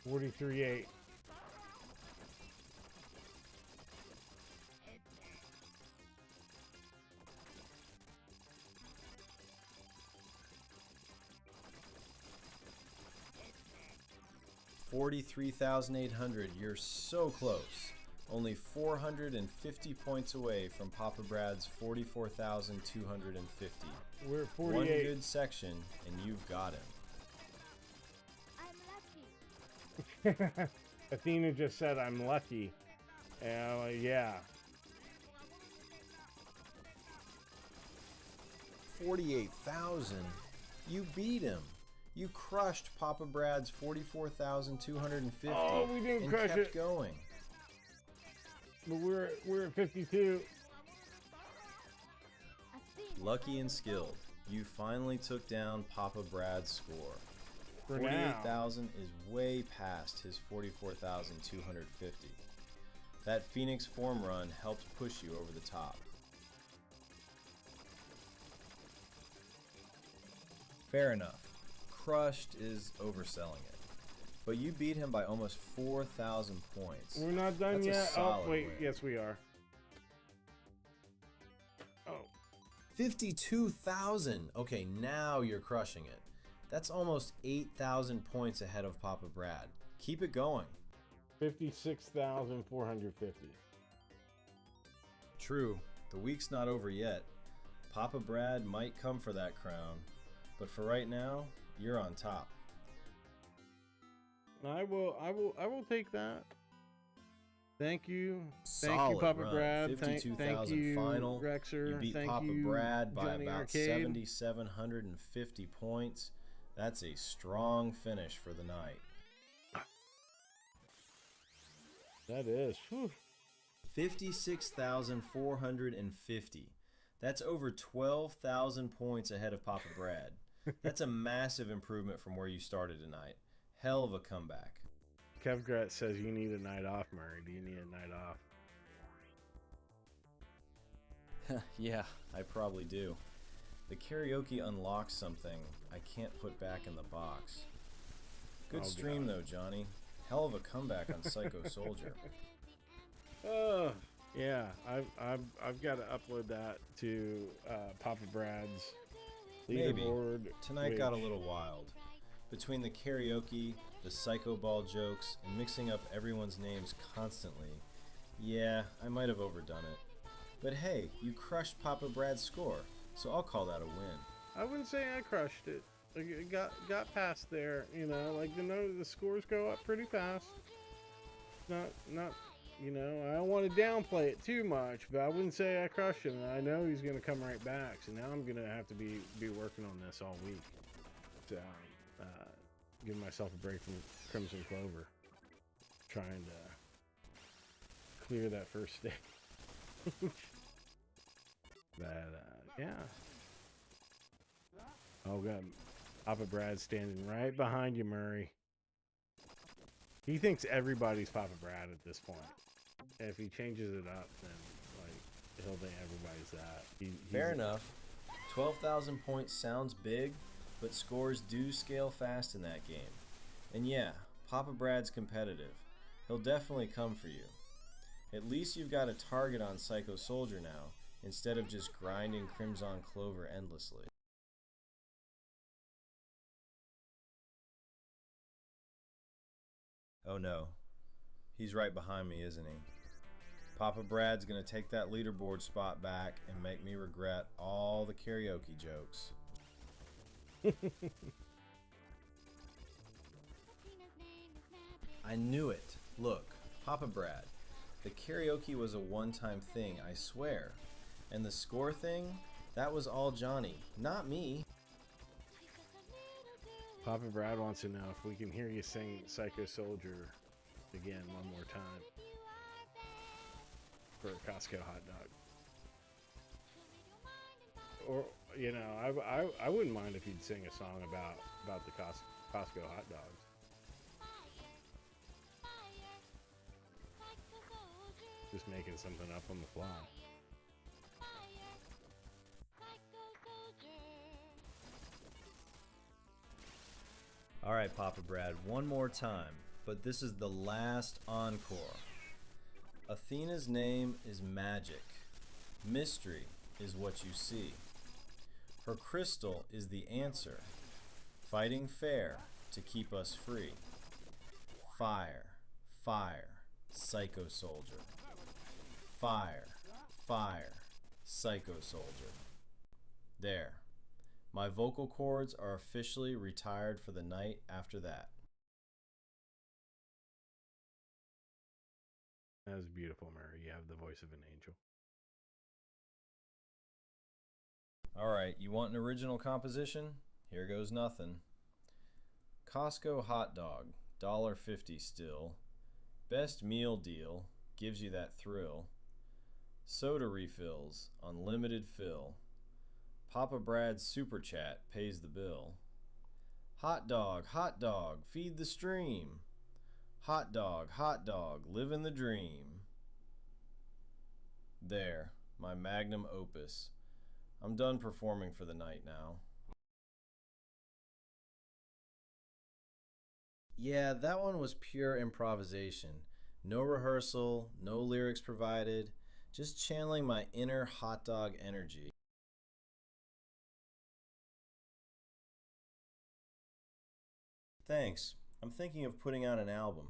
$43.8. $43,800. You're so close. Only 450 points away from Papa Brad's 44,250. We're at 48. One good section, and you've got him. I'm lucky. Athena just said I'm lucky. And I'm like, yeah. 48,000? You beat him. You crushed Papa Brad's 44,250 Oh, we didn't and crush kept it. going. But we're at 52. Athena, Lucky and skilled, you finally took down Papa Brad's score. For now. 48,000 is way past his 44,250. That Phoenix form run helped push you over the top. Fair enough. Crushed is overselling it. But you beat him by almost 4,000 points. We're not done That's a yet. Oh, solid wait. win. Yes, we are. Oh. 52,000. Okay, now you're crushing it. That's almost 8,000 points ahead of Papa Brad. Keep it going. 56,450. True, the week's not over yet. Papa Brad might come for that crown, but for right now, you're on top. I will take that. Thank you. Thank you, Solid Papa run. Brad. Thank 52,000 you, final. Rexer. You beat Thank Papa you, Brad by Johnny about Arcade. 7,750 points. That's a strong finish for the night. That is. Whew. 56,450. That's over 12,000 points ahead of Papa Brad. That's a massive improvement from where you started tonight. Hell of a comeback. Kevgrat says you need a night off, Murray. Do you need a night off? Yeah, I probably do. The karaoke unlocks something I can't put back in the box. Good stream though, Johnny. Hell of a comeback on Psycho Soldier. Oh, yeah. I've got to upload that to Papa Brad's leaderboard. Maybe. Tonight got a little wild. Between the karaoke, the Psycho Ball jokes, and mixing up everyone's names constantly, yeah, I might have overdone it. But hey, you crushed Papa Brad's score, so I'll call that a win. I wouldn't say I crushed it. Like, it got past there, you know. Like the scores go up pretty fast. Not you know. I don't want to downplay it too much, but I wouldn't say I crushed him. I know he's gonna come right back. So now I'm gonna have to be working on this all week. So give myself a break from Crimson Clover. Trying to clear that first stage. But yeah. Oh god, Papa Brad's standing right behind you, Murray. He thinks everybody's Papa Brad at this point. And if he changes it up, then like he'll think everybody's that. Fair enough. 12,000 points sounds big, but scores do scale fast in that game. And yeah, Papa Brad's competitive. He'll definitely come for you. At least you've got a target on Psycho Soldier now, instead of just grinding Crimson Clover endlessly. Oh no, he's right behind me, isn't he? Papa Brad's gonna take that leaderboard spot back and make me regret all the karaoke jokes. I knew it. Look, Papa Brad, the karaoke was a one-time thing, I swear. And the score thing, that was all Johnny, not me. Papa Brad wants to know if we can hear you sing Psycho Soldier again one more time for a Costco hot dog. Or, you know, I wouldn't mind if you'd sing a song about the Costco hot dogs. Just making something up on the fly. Alright, Papa Brad, one more time, but this is the last encore. Athena's name is magic. Mystery is what you see. Her crystal is the answer. Fighting fair to keep us free. Fire, fire, Psycho Soldier. Fire, fire, Psycho Soldier. There. My vocal cords are officially retired for the night after that. That was beautiful, Murray. You have the voice of an angel. Alright, you want an original composition? Here goes nothing. Costco hot dog, $1.50 still. Best meal deal, gives you that thrill. Soda refills, unlimited fill. Papa Brad's super chat pays the bill. Hot dog, feed the stream. Hot dog, living the dream. There, my magnum opus. I'm done performing for the night now. Yeah, that one was pure improvisation. No rehearsal, no lyrics provided, just channeling my inner hot dog energy. Thanks. I'm thinking of putting out an album.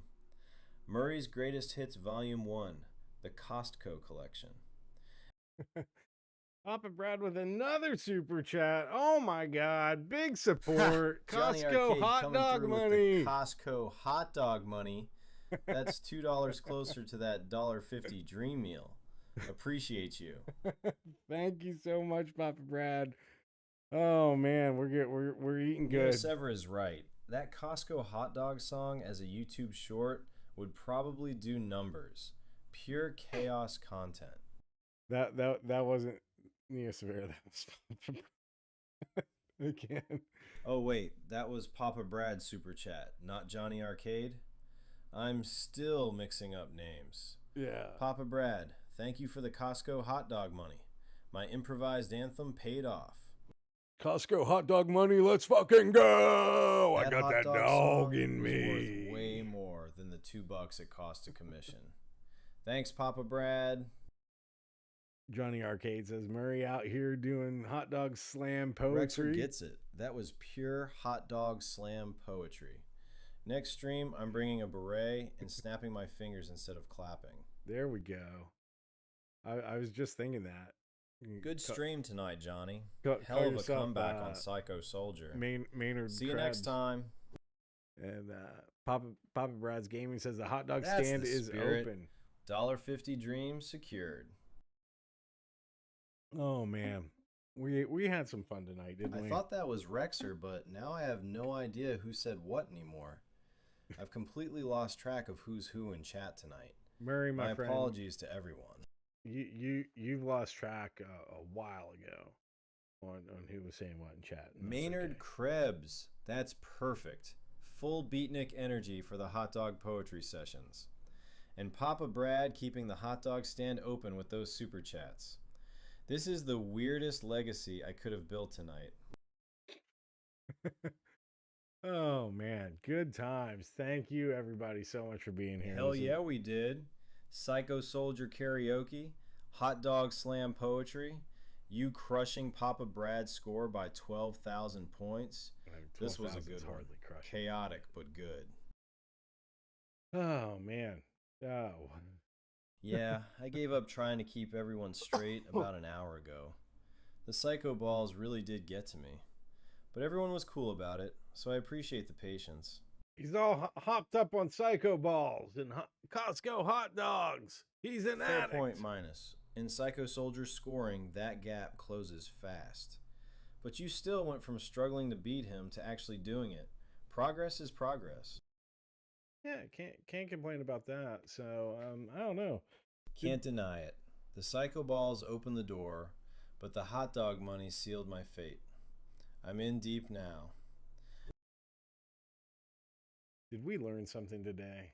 Murray's Greatest Hits Volume 1, the Costco Collection. Papa Brad with another super chat. Oh my God. Big support. Johnny Costco Arcade hot coming dog through with money. the Costco hot dog money. That's $2 closer to that $1.50 dream meal. Appreciate you. Thank you so much, Papa Brad. Oh man, we're eating Neo good. Sever is right. That Costco hot dog song as a YouTube short would probably do numbers. Pure chaos content. That wasn't Neo Severe. That was Papa Brad. Again. Oh wait, that was Papa Brad's super chat, not Johnny Arcade. I'm still mixing up names. Yeah. Papa Brad, thank you for the Costco hot dog money. My improvised anthem paid off. Costco hot dog money, let's fucking go! That I got hot that dog dog song in was me. worth way more than the $2 it cost to commission. Thanks, Papa Brad. Johnny Arcade says Murray out here doing hot dog slam poetry. Rexer gets it. That was pure hot dog slam poetry. Next stream, I'm bringing a beret and snapping my fingers instead of clapping. There we go. I was just thinking that. Good stream tonight, Johnny. Call Hell of a yourself, comeback on Psycho Soldier. Maynard. See you next time. And Papa Brad's Gaming says the hot dog That's stand the is spirit. open. $1.50 dream secured. Oh man, we had some fun tonight, didn't we? I thought that was Rexer, but now I have no idea who said what anymore. I've completely lost track of who's who in chat tonight. Murray, my friend, apologies to everyone. You've lost track a while ago on who was saying what in chat. Maynard okay. Krebs, that's perfect. Full beatnik energy for the hot dog poetry sessions. And Papa Brad keeping the hot dog stand open with those super chats. This is the weirdest legacy I could have built tonight. Oh man, good times. Thank you everybody so much for being here. Hell yeah, we did. Psycho Soldier karaoke, hot dog slam poetry, you crushing Papa Brad's score by 12,000 points. This was a good one. Chaotic but good. Oh man. Oh. Yeah, I gave up trying to keep everyone straight about an hour ago. The psycho balls really did get to me. But everyone was cool about it, so I appreciate the patience. He's all hopped up on psycho balls and Costco hot dogs. He's an addict. 4 point minus. In Psycho Soldier scoring, that gap closes fast. But you still went from struggling to beat him to actually doing it. Progress is progress. Yeah, can't complain about that. So, I don't know. Can't deny it. The psycho balls opened the door, but the hot dog money sealed my fate. I'm in deep now. Did we learn something today?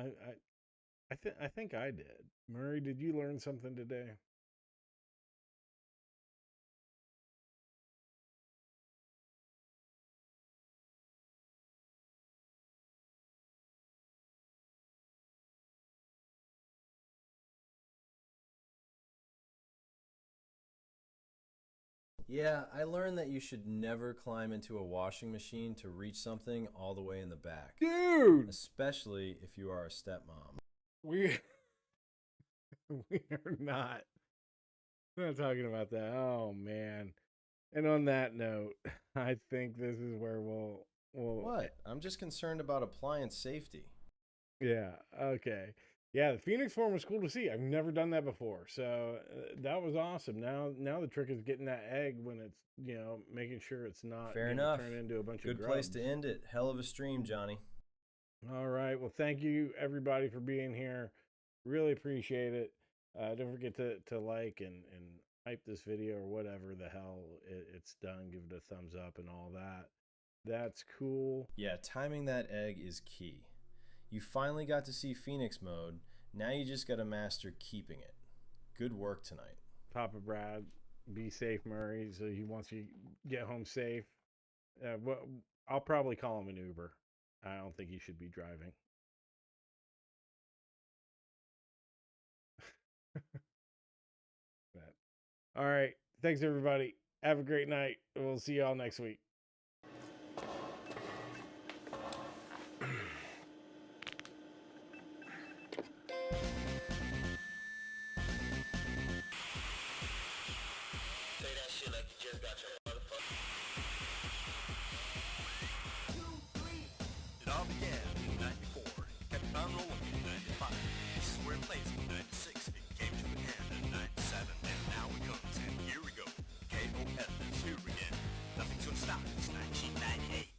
I think I did. Murray, did you learn something today? Yeah, I learned that you should never climb into a washing machine to reach something all the way in the back. Dude! Especially if you are a stepmom. We are not. We're not talking about that. Oh, man. And on that note, I think this is where we'll... What? I'm just concerned about appliance safety. Yeah, okay. Yeah, the Phoenix form was cool to see. I've never done that before. So that was awesome. Now the trick is getting that egg when it's, making sure it's not Fair enough. Turn into a bunch Good of grubs. place to end it. Hell of a stream, Johnny. All right. Well, thank you everybody for being here. Really appreciate it. Don't forget to like and hype this video or whatever the hell it's done. Give it a thumbs up and all that. That's cool. Yeah, timing that egg is key. You finally got to see Phoenix mode. Now you just got to master keeping it. Good work tonight. Papa Brad, be safe, Murray. So he wants you to get home safe. Well, I'll probably call him an Uber. I don't think he should be driving. All right. Thanks, everybody. Have a great night. We'll see y'all next week. that shit like you just got your motherfucker. It all began in 94, kept on rolling in 95. This is where it plays in 96. It came to an end in 97, and now it comes, and here we go. KOF is here again. Nothing's gonna stop. It's 1998.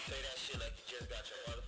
Say that shit like you just got your motherfucker.